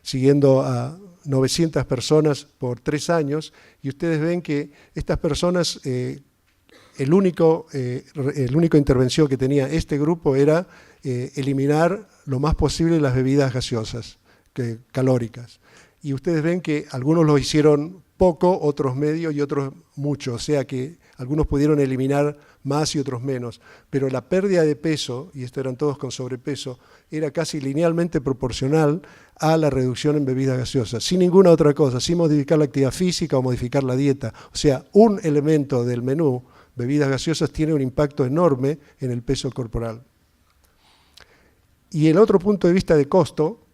siguiendo a 900 personas por 3 años. Y ustedes ven que estas personas, el único intervención que tenía este grupo era eliminar lo más posible las bebidas gaseosas, calóricas. Y ustedes ven que algunos lo hicieron poco, otros medio y otros mucho. O sea que algunos pudieron eliminar más y otros menos, pero la pérdida de peso, y esto eran todos con sobrepeso, era casi linealmente proporcional a la reducción en bebidas gaseosas, sin ninguna otra cosa, sin modificar la actividad física o modificar la dieta. O sea, un elemento del menú, bebidas gaseosas, tiene un impacto enorme en el peso corporal. Y el otro punto de vista de costo,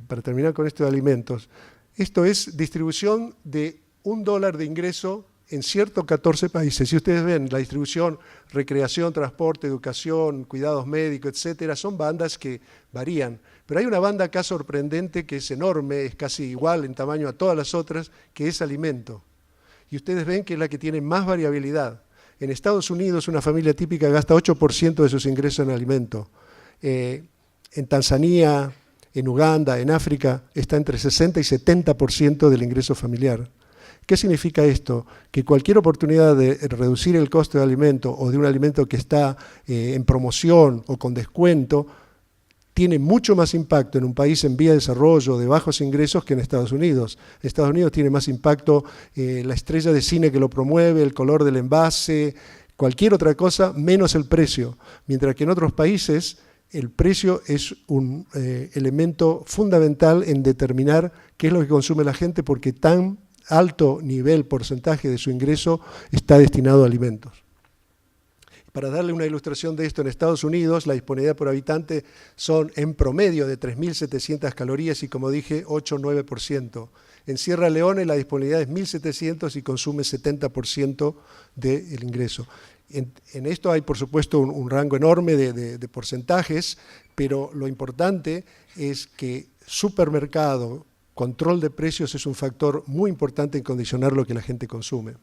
para terminar con esto de alimentos, esto es distribución de $1 de ingreso en ciertos 14 países. Si ustedes ven la distribución, recreación, transporte, educación, cuidados médicos, etcétera, son bandas que varían. Pero hay una banda acá sorprendente que es enorme, es casi igual en tamaño a todas las otras, que es alimento. Y ustedes ven que es la que tiene más variabilidad. En Estados Unidos una familia típica gasta 8% de sus ingresos en alimento. En Tanzania, en Uganda, en África, está entre 60 y 70% del ingreso familiar. ¿Qué significa esto? Que cualquier oportunidad de reducir el costo de alimento o de un alimento que está en promoción o con descuento tiene mucho más impacto en un país en vía de desarrollo de bajos ingresos que en Estados Unidos. En Estados Unidos tiene más impacto la estrella de cine que lo promueve, el color del envase, cualquier otra cosa menos el precio, mientras que en otros países el precio es un elemento fundamental en determinar qué es lo que consume la gente porque tan alto nivel, porcentaje de su ingreso está destinado a alimentos. Para darle una ilustración de esto, en Estados Unidos la disponibilidad por habitante son en promedio de 3.700 calorías y como dije 8-9%. En Sierra Leone la disponibilidad es 1.700 y consume 70% del ingreso. En esto hay por supuesto un rango enorme de porcentajes, pero lo importante es que supermercado, control de precios es un factor muy importante en condicionar lo que la gente consume.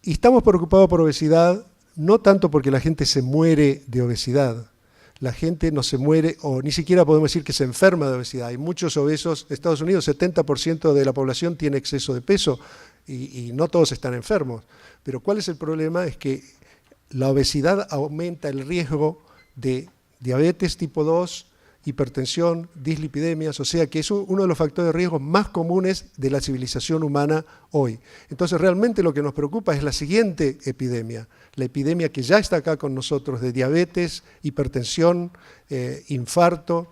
Y estamos preocupados por obesidad, no tanto porque la gente se muere de obesidad. La gente no se muere, o ni siquiera podemos decir que se enferma de obesidad. Hay muchos obesos. En Estados Unidos 70% de la población tiene exceso de peso y no todos están enfermos. Pero ¿cuál es el problema? Es que la obesidad aumenta el riesgo de diabetes tipo 2, hipertensión, dislipidemias, o sea que es uno de los factores de riesgo más comunes de la civilización humana hoy. Entonces realmente lo que nos preocupa es la siguiente epidemia, la epidemia que ya está acá con nosotros de diabetes, hipertensión, infarto,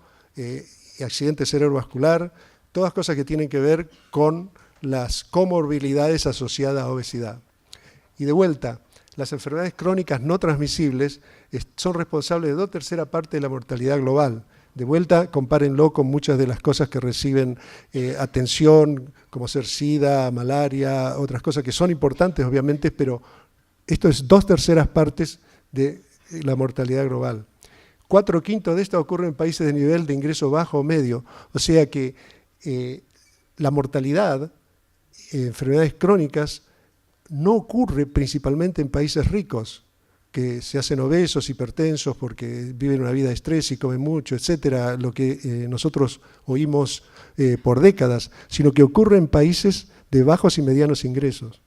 accidente cerebrovascular, todas cosas que tienen que ver con las comorbilidades asociadas a obesidad. Y de vuelta, las enfermedades crónicas no transmisibles son responsables de 2/3 partes de la mortalidad global. De vuelta, compárenlo con muchas de las cosas que reciben atención, como ser SIDA, malaria, otras cosas que son importantes, obviamente, pero esto es 2/3 partes de la mortalidad global. 4/5 de esto ocurre en países de nivel de ingreso bajo o medio, o sea que la mortalidad, enfermedades crónicas, no ocurre principalmente en países ricos, que se hacen obesos, hipertensos, porque viven una vida de estrés y comen mucho, etcétera, lo que nosotros oímos por décadas, sino que ocurre en países de bajos y medianos ingresos.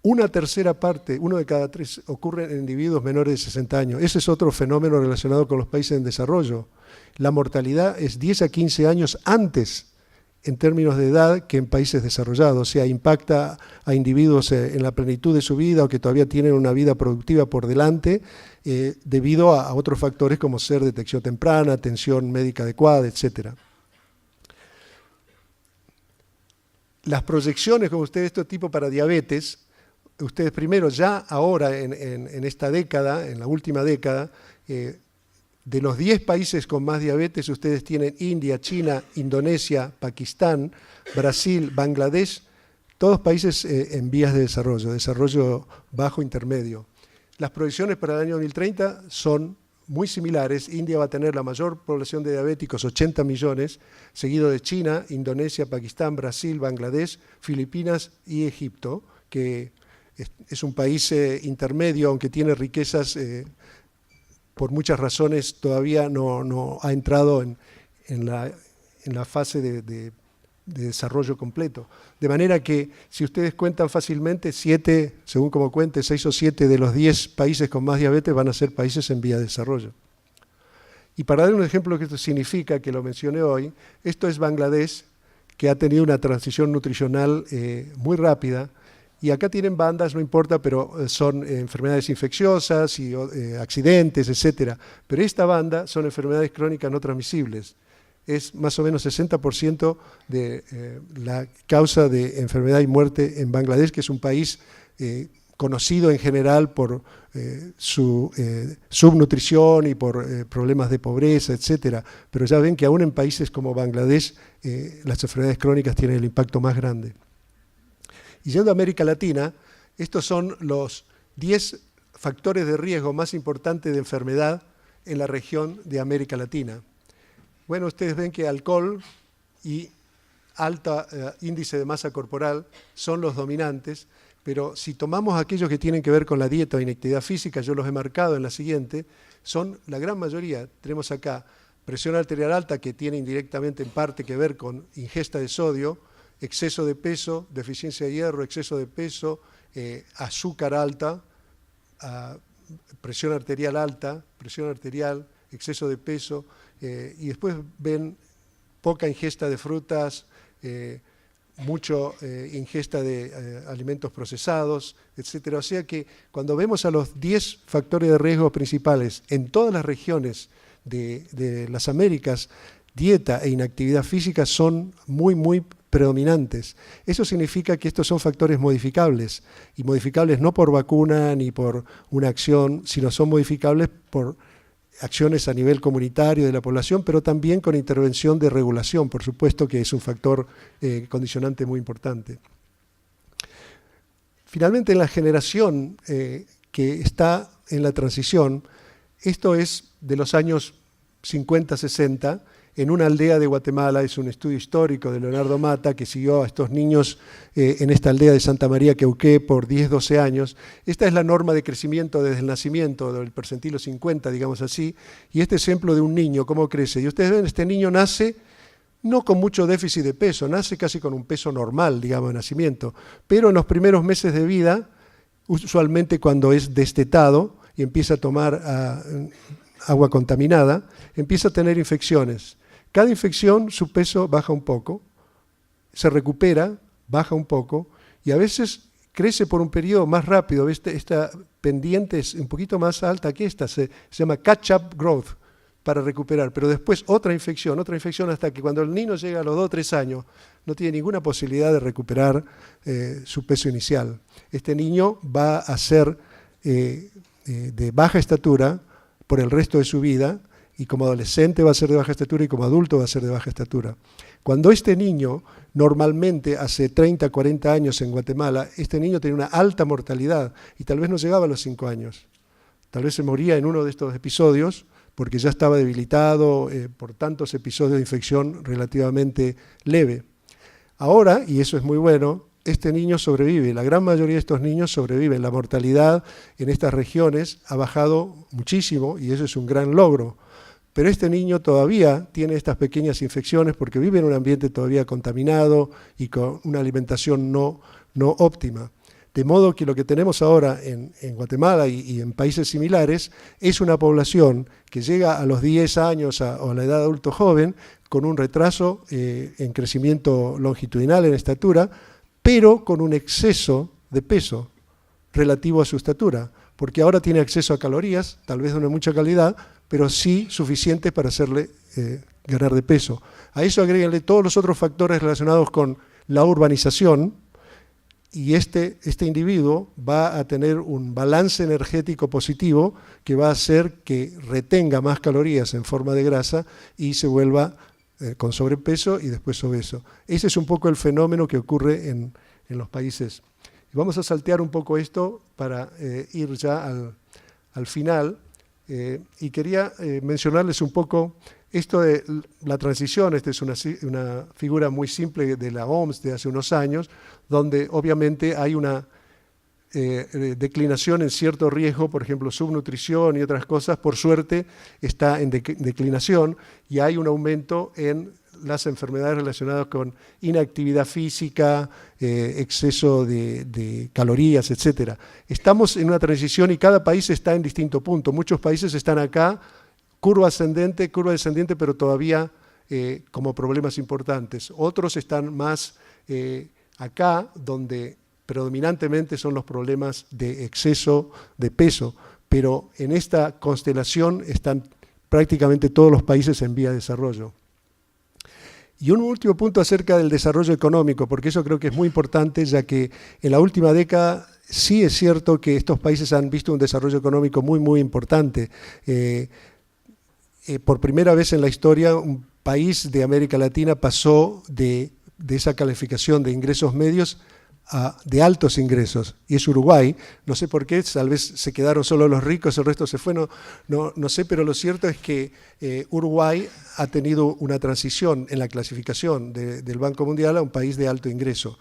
1/3 parte, 1 de cada 3, ocurre en individuos menores de 60 años. Ese es otro fenómeno relacionado con los países en desarrollo. La mortalidad es 10 a 15 años antes en términos de edad que en países desarrollados, o sea, impacta a individuos en la plenitud de su vida o que todavía tienen una vida productiva por delante debido a otros factores como ser detección temprana, atención médica adecuada, etc. Las proyecciones, como ustedes, este tipo para diabetes, ustedes primero ya ahora en esta década, en la última década, de los 10 países con más diabetes, ustedes tienen India, China, Indonesia, Pakistán, Brasil, Bangladesh, todos países en vías de desarrollo bajo intermedio. Las proyecciones para el año 2030 son muy similares. India va a tener la mayor población de diabéticos, 80 millones, seguido de China, Indonesia, Pakistán, Brasil, Bangladesh, Filipinas y Egipto, que es un país intermedio, aunque tiene riquezas por muchas razones todavía no ha entrado en la fase de desarrollo completo. De manera que si ustedes cuentan fácilmente, 7, según como cuente, 6 o 7 de los 10 países con más diabetes van a ser países en vía de desarrollo. Y para dar un ejemplo de lo que esto significa, que lo mencioné hoy, esto es Bangladesh, que ha tenido una transición nutricional muy rápida. Y acá tienen bandas, no importa, pero son enfermedades infecciosas y accidentes, etc. Pero esta banda son enfermedades crónicas no transmisibles. Es más o menos 60% de la causa de enfermedad y muerte en Bangladesh, que es un país conocido en general por su subnutrición y por problemas de pobreza, etc. Pero ya ven que aún en países como Bangladesh las enfermedades crónicas tienen el impacto más grande. Y yendo a América Latina, estos son los 10 factores de riesgo más importantes de enfermedad en la región de América Latina. Bueno, ustedes ven que alcohol y alto índice de masa corporal son los dominantes, pero si tomamos aquellos que tienen que ver con la dieta o inactividad física, yo los he marcado en la siguiente, son la gran mayoría. Tenemos acá presión arterial alta, que tiene indirectamente en parte que ver con ingesta de sodio, exceso de peso, deficiencia de hierro, exceso de peso, azúcar alta, presión arterial alta, presión arterial, exceso de peso, y después ven poca ingesta de frutas, mucho ingesta de alimentos procesados, etc. O sea que cuando vemos a los 10 factores de riesgo principales en todas las regiones de las Américas, dieta e inactividad física son muy predominantes. Eso significa que estos son factores modificables, y modificables no por vacuna ni por una acción, sino son modificables por acciones a nivel comunitario de la población, pero también con intervención de regulación, por supuesto que es un factor condicionante muy importante. Finalmente, en la generación que está en la transición, esto es de los años 50-60, en una aldea de Guatemala, es un estudio histórico de Leonardo Mata, que siguió a estos niños en esta aldea de Santa María Queuqué por 10-12 años. Esta es la norma de crecimiento desde el nacimiento, del percentilo 50, digamos así, y este ejemplo de un niño, cómo crece. Y ustedes ven, este niño nace no con mucho déficit de peso, nace casi con un peso normal, digamos, de nacimiento, pero en los primeros meses de vida, usualmente cuando es destetado, y empieza a tomar agua contaminada, empieza a tener infecciones. Cada infección, su peso baja un poco, se recupera, baja un poco, y a veces crece por un periodo más rápido. Esta pendiente es un poquito más alta que esta, se llama catch-up growth, para recuperar, pero después otra infección, hasta que cuando el niño llega a los 2 o 3 años, no tiene ninguna posibilidad de recuperar su peso inicial. Este niño va a ser de baja estatura por el resto de su vida, y como adolescente va a ser de baja estatura y como adulto va a ser de baja estatura. Cuando este niño, normalmente hace 30, 40 años en Guatemala, este niño tenía una alta mortalidad y tal vez no llegaba a los 5 años. Tal vez se moría en uno de estos episodios porque ya estaba debilitado por tantos episodios de infección relativamente leve. Ahora, y eso es muy bueno, este niño sobrevive, la gran mayoría de estos niños sobreviven. La mortalidad en estas regiones ha bajado muchísimo y eso es un gran logro. Pero este niño todavía tiene estas pequeñas infecciones porque vive en un ambiente todavía contaminado y con una alimentación no óptima. De modo que lo que tenemos ahora en Guatemala y en países similares es una población que llega a los 10 años o a la edad adulto joven con un retraso en crecimiento longitudinal, en estatura, pero con un exceso de peso relativo a su estatura, porque ahora tiene acceso a calorías, tal vez de no mucha calidad, pero sí suficientes para hacerle ganar de peso. A eso agréguenle todos los otros factores relacionados con la urbanización, y este individuo va a tener un balance energético positivo que va a hacer que retenga más calorías en forma de grasa y se vuelva con sobrepeso y después obeso. Ese es un poco el fenómeno que ocurre en los países. Y vamos a saltear un poco esto para ir ya al final. Y quería mencionarles un poco esto de la transición. Esta es una figura muy simple de la OMS de hace unos años, donde obviamente hay una declinación en cierto riesgo, por ejemplo, subnutrición y otras cosas, por suerte está en declinación, y hay un aumento en las enfermedades relacionadas con inactividad física, exceso de calorías, etc. Estamos en una transición y cada país está en distinto punto. Muchos países están acá, curva descendiente, pero todavía como problemas importantes. Otros están más acá, donde predominantemente son los problemas de exceso de peso, pero en esta constelación están prácticamente todos los países en vía de desarrollo. Y un último punto acerca del desarrollo económico, porque eso creo que es muy importante, ya que en la última década sí es cierto que estos países han visto un desarrollo económico muy, muy importante. Por primera vez en la historia, un país de América Latina pasó de esa calificación de ingresos medios de altos ingresos, y es Uruguay. No sé por qué, tal vez se quedaron solo los ricos, el resto se fue, no sé, pero lo cierto es que Uruguay ha tenido una transición en la clasificación del Banco Mundial a un país de alto ingreso.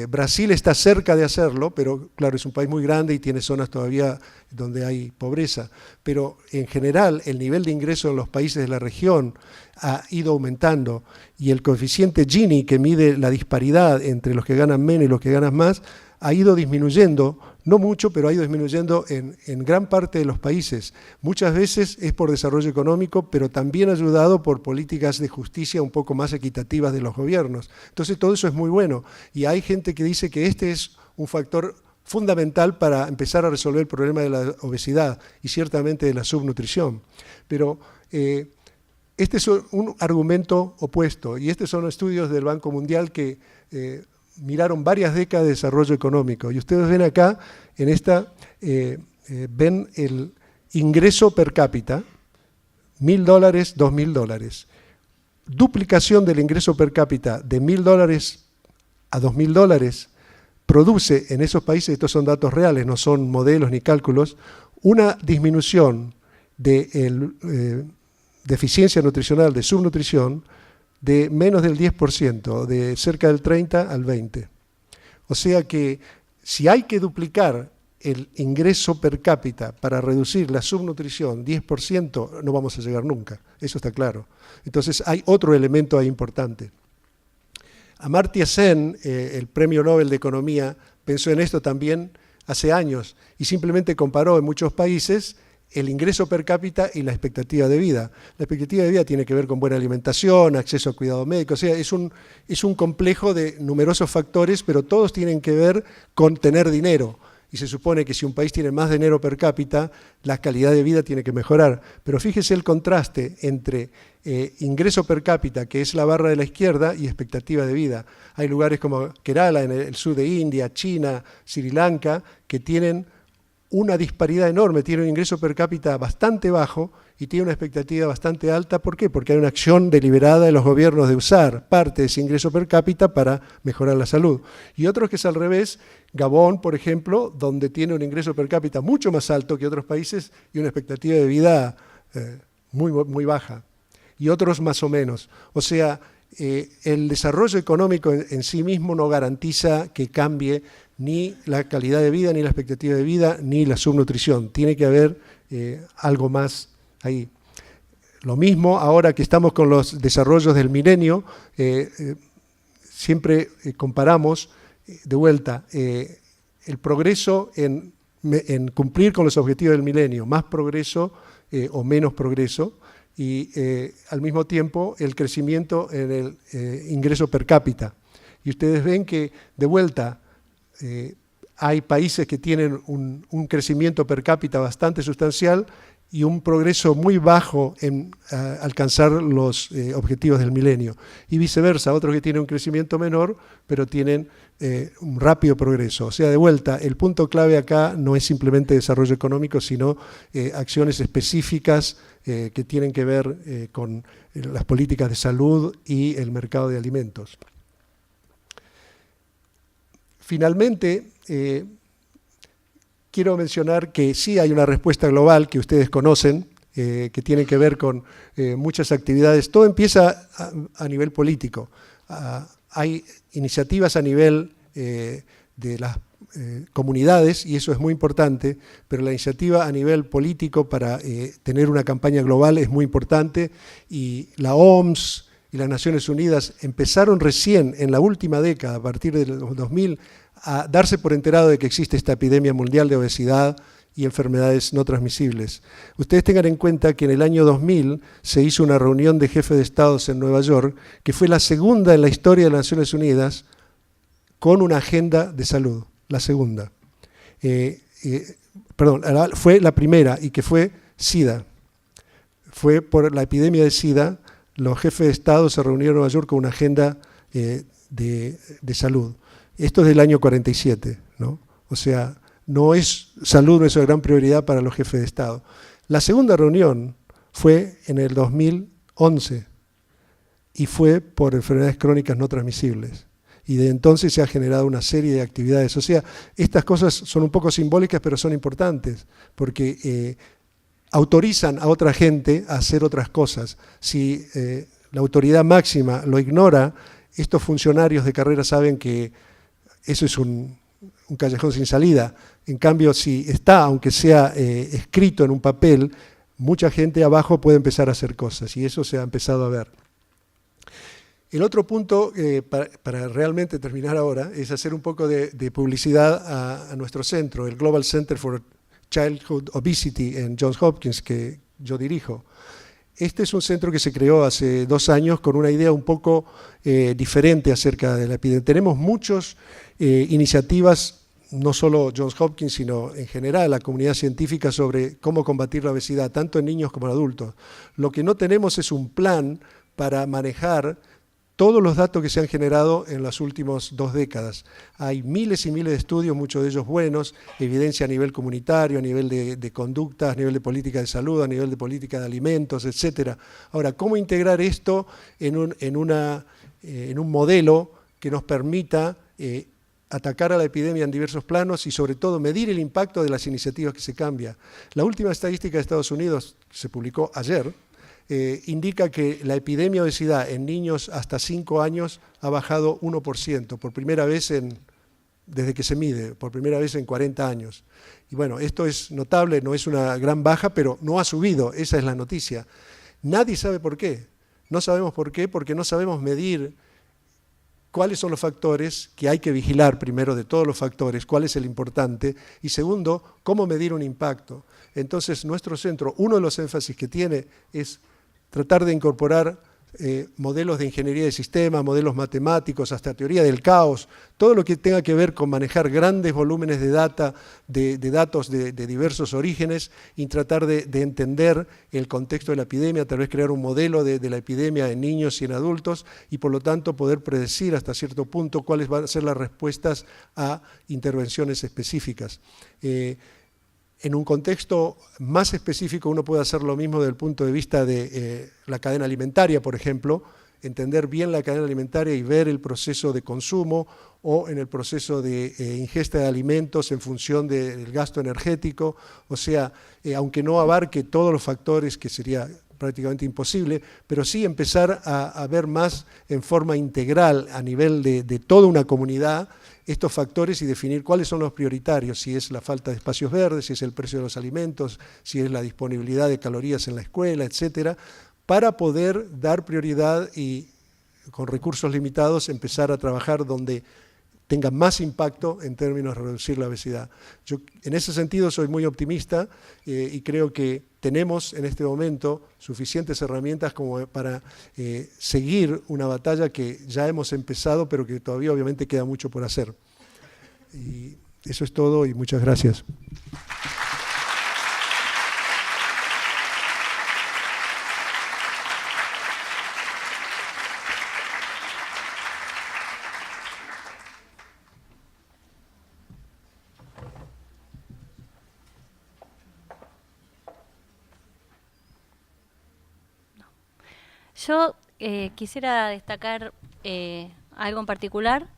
Brasil está cerca de hacerlo, pero claro, es un país muy grande y tiene zonas todavía donde hay pobreza, pero en general el nivel de ingreso en los países de la región ha ido aumentando, y el coeficiente Gini, que mide la disparidad entre los que ganan menos y los que ganan más, ha ido disminuyendo, no mucho, pero ha ido disminuyendo en gran parte de los países. Muchas veces es por desarrollo económico, pero también ayudado por políticas de justicia un poco más equitativas de los gobiernos. Entonces todo eso es muy bueno, y hay gente que dice que este es un factor fundamental para empezar a resolver el problema de la obesidad y ciertamente de la subnutrición. Pero este es un argumento opuesto, y estos son estudios del Banco Mundial que miraron varias décadas de desarrollo económico, y ustedes ven acá, en esta, ven el ingreso per cápita, $1.000, $2.000. Duplicación del ingreso per cápita de $1.000 a $2.000 produce en esos países, estos son datos reales, no son modelos ni cálculos, una disminución de deficiencia nutricional, de subnutrición, de menos del 10%, de cerca del 30 al 20%. O sea que si hay que duplicar el ingreso per cápita para reducir la subnutrición 10%, no vamos a llegar nunca, eso está claro. Entonces hay otro elemento ahí importante. Amartya Sen, el Premio Nobel de Economía, pensó en esto también hace años y simplemente comparó en muchos países el ingreso per cápita y la expectativa de vida. La expectativa de vida tiene que ver con buena alimentación, acceso a cuidado médico, o sea, es un complejo de numerosos factores, pero todos tienen que ver con tener dinero. Y se supone que si un país tiene más dinero per cápita, la calidad de vida tiene que mejorar. Pero fíjese el contraste entre ingreso per cápita, que es la barra de la izquierda, y expectativa de vida. Hay lugares como Kerala, en el sur de India, China, Sri Lanka, que tienen una disparidad enorme, tiene un ingreso per cápita bastante bajo y tiene una expectativa bastante alta. ¿Por qué? Porque hay una acción deliberada de los gobiernos de usar parte de ese ingreso per cápita para mejorar la salud. Y otros que es al revés, Gabón, por ejemplo, donde tiene un ingreso per cápita mucho más alto que otros países y una expectativa de vida muy baja. Y otros más o menos. O sea, el desarrollo económico en sí mismo no garantiza que cambie ni la calidad de vida, ni la expectativa de vida, ni la subnutrición. Tiene que haber algo más ahí. Lo mismo ahora que estamos con los desarrollos del milenio, siempre comparamos de vuelta el progreso en cumplir con los objetivos del milenio, más progreso o menos progreso, y al mismo tiempo el crecimiento en el ingreso per cápita. Y ustedes ven que de vuelta hay países que tienen un crecimiento per cápita bastante sustancial y un progreso muy bajo en alcanzar los objetivos del milenio. Y viceversa, otros que tienen un crecimiento menor, pero tienen un rápido progreso. O sea, de vuelta, el punto clave acá no es simplemente desarrollo económico, sino acciones específicas que tienen que ver con las políticas de salud y el mercado de alimentos. Finalmente, quiero mencionar que sí hay una respuesta global que ustedes conocen, que tiene que ver con muchas actividades. Todo empieza a nivel político. Hay iniciativas a nivel de las comunidades, y eso es muy importante, pero la iniciativa a nivel político para tener una campaña global es muy importante, y la OMS y las Naciones Unidas empezaron recién en la última década, a partir del 2000, a darse por enterado de que existe esta epidemia mundial de obesidad y enfermedades no transmisibles. Ustedes tengan en cuenta que en el año 2000 se hizo una reunión de jefes de estados en Nueva York, que fue la segunda en la historia de las Naciones Unidas con una agenda de salud, la segunda. Fue la primera, y que fue SIDA. Fue por la epidemia de SIDA. Los jefes de Estado se reunieron en Nueva York con una agenda de salud. Esto es del año 47, ¿no? O sea, salud no es una gran prioridad para los jefes de Estado. La segunda reunión fue en el 2011 y fue por enfermedades crónicas no transmisibles. Y de entonces se ha generado una serie de actividades. O sea, estas cosas son un poco simbólicas, pero son importantes, porque autorizan a otra gente a hacer otras cosas. Si la autoridad máxima lo ignora, estos funcionarios de carrera saben que eso es un callejón sin salida. En cambio, si está, aunque sea escrito en un papel, mucha gente abajo puede empezar a hacer cosas, y eso se ha empezado a ver. El otro punto, para realmente terminar ahora, es hacer un poco de publicidad a nuestro centro, el Global Center for Childhood Obesity en Johns Hopkins, que yo dirijo. Este es un centro que se creó hace 2 años con una idea un poco diferente acerca de la epidemia. Tenemos muchas iniciativas, no solo Johns Hopkins, sino en general la comunidad científica, sobre cómo combatir la obesidad, tanto en niños como en adultos. Lo que no tenemos es un plan para manejar todos los datos que se han generado en las últimas 2 décadas. Hay miles y miles de estudios, muchos de ellos buenos, evidencia a nivel comunitario, a nivel de conductas, a nivel de política de salud, a nivel de política de alimentos, etc. Ahora, ¿cómo integrar esto en un modelo que nos permita atacar a la epidemia en diversos planos y sobre todo medir el impacto de las iniciativas que se cambian? La última estadística de Estados Unidos, que se publicó ayer, indica que la epidemia de obesidad en niños hasta 5 años ha bajado 1%, por primera vez desde que se mide, por primera vez en 40 años. Y bueno, esto es notable, no es una gran baja, pero no ha subido, esa es la noticia. Nadie sabe por qué. No sabemos por qué, porque no sabemos medir cuáles son los factores que hay que vigilar primero de todos los factores, cuál es el importante, y segundo, cómo medir un impacto. Entonces, nuestro centro, uno de los énfasis que tiene es tratar de incorporar modelos de ingeniería de sistemas, modelos matemáticos, hasta teoría del caos, todo lo que tenga que ver con manejar grandes volúmenes de data, de datos de diversos orígenes, y tratar de entender el contexto de la epidemia, tal vez crear un modelo de la epidemia en niños y en adultos, y por lo tanto poder predecir hasta cierto punto cuáles van a ser las respuestas a intervenciones específicas. En un contexto más específico uno puede hacer lo mismo desde el punto de vista de la cadena alimentaria, por ejemplo, entender bien la cadena alimentaria y ver el proceso de consumo o en el proceso de ingesta de alimentos en función del gasto energético, o sea, aunque no abarque todos los factores, que sería prácticamente imposible, pero sí empezar a ver más en forma integral a nivel de toda una comunidad estos factores y definir cuáles son los prioritarios, si es la falta de espacios verdes, si es el precio de los alimentos, si es la disponibilidad de calorías en la escuela, etcétera, para poder dar prioridad y con recursos limitados empezar a trabajar donde tenga más impacto en términos de reducir la obesidad. Yo en ese sentido soy muy optimista y creo que tenemos en este momento suficientes herramientas como para seguir una batalla que ya hemos empezado, pero que todavía obviamente queda mucho por hacer. Y eso es todo y muchas gracias. Yo quisiera destacar algo en particular.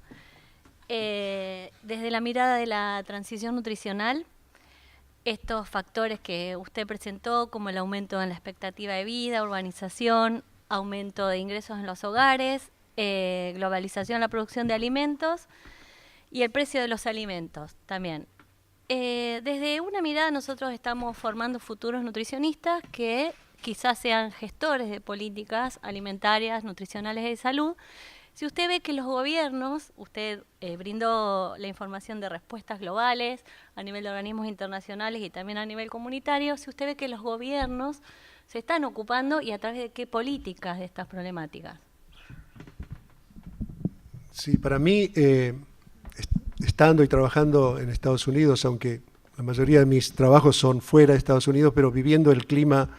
Desde la mirada de la transición nutricional, estos factores que usted presentó, como el aumento en la expectativa de vida, urbanización, aumento de ingresos en los hogares, globalización en la producción de alimentos y el precio de los alimentos también. Desde una mirada nosotros estamos formando futuros nutricionistas que quizás sean gestores de políticas alimentarias, nutricionales y de salud. Si usted ve que los gobiernos, usted brindó la información de respuestas globales a nivel de organismos internacionales y también a nivel comunitario, si usted ve que los gobiernos se están ocupando y a través de qué políticas de estas problemáticas. Sí, para mí, estando y trabajando en Estados Unidos, aunque la mayoría de mis trabajos son fuera de Estados Unidos, pero viviendo el clima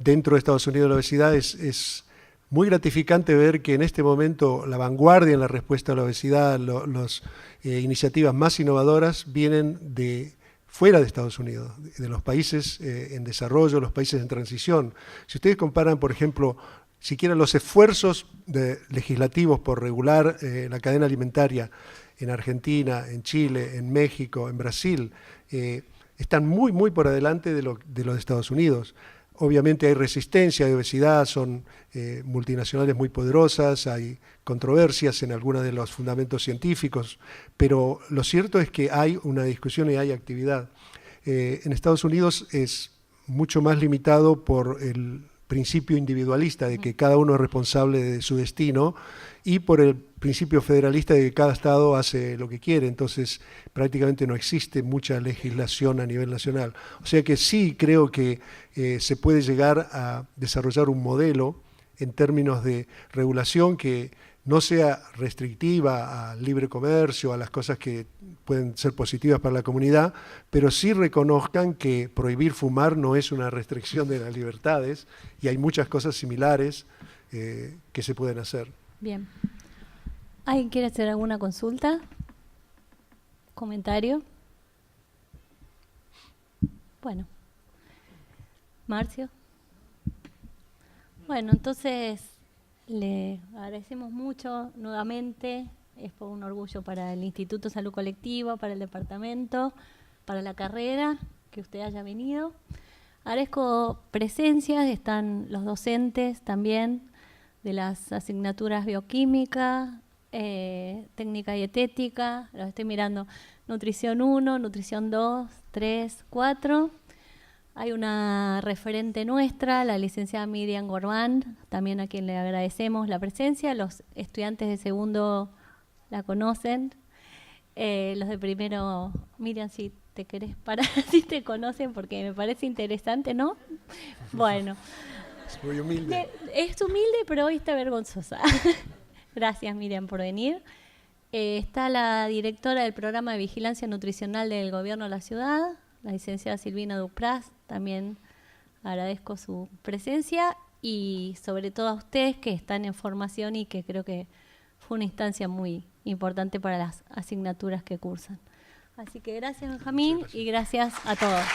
dentro de Estados Unidos de la obesidad, es muy gratificante ver que en este momento la vanguardia en la respuesta a la obesidad, las iniciativas más innovadoras vienen de fuera de Estados Unidos, de los países en desarrollo, los países en transición. Si ustedes comparan, por ejemplo, siquiera los esfuerzos legislativos por regular la cadena alimentaria en Argentina, en Chile, en México, en Brasil, están muy, muy por adelante de los de Estados Unidos. Obviamente hay resistencia, hay obesidad, son multinacionales muy poderosas, hay controversias en algunos de los fundamentos científicos, pero lo cierto es que hay una discusión y hay actividad. En Estados Unidos es mucho más limitado por el principio individualista de que cada uno es responsable de su destino y por el principio federalista de que cada estado hace lo que quiere, entonces prácticamente no existe mucha legislación a nivel nacional. O sea que sí creo que se puede llegar a desarrollar un modelo en términos de regulación que no sea restrictiva al libre comercio, a las cosas que pueden ser positivas para la comunidad, pero sí reconozcan que prohibir fumar no es una restricción de las libertades y hay muchas cosas similares que se pueden hacer. Bien. ¿Alguien quiere hacer alguna consulta? ¿Comentario? Bueno. Marcio. Bueno, entonces le agradecemos mucho nuevamente. Es por un orgullo para el Instituto de Salud Colectiva, para el departamento, para la carrera, que usted haya venido. Agradezco presencias, están los docentes también de las asignaturas bioquímica, técnica dietética, los estoy mirando, nutrición 1, nutrición 2, 3, 4. Hay una referente nuestra, la licenciada Miriam Gorbán, también a quien le agradecemos la presencia, los estudiantes de segundo la conocen. Los de primero, Miriam, si te querés parar, si te conocen, porque me parece interesante, ¿no? Bueno. Es muy humilde. Es humilde, pero hoy está vergonzosa. Gracias, Miriam, por venir. Está la directora del programa de vigilancia nutricional del Gobierno de la Ciudad, la licenciada Silvina Dupraz. También agradezco su presencia y sobre todo a ustedes que están en formación y que creo que fue una instancia muy importante para las asignaturas que cursan. Así que gracias, Benjamín, y gracias a todos.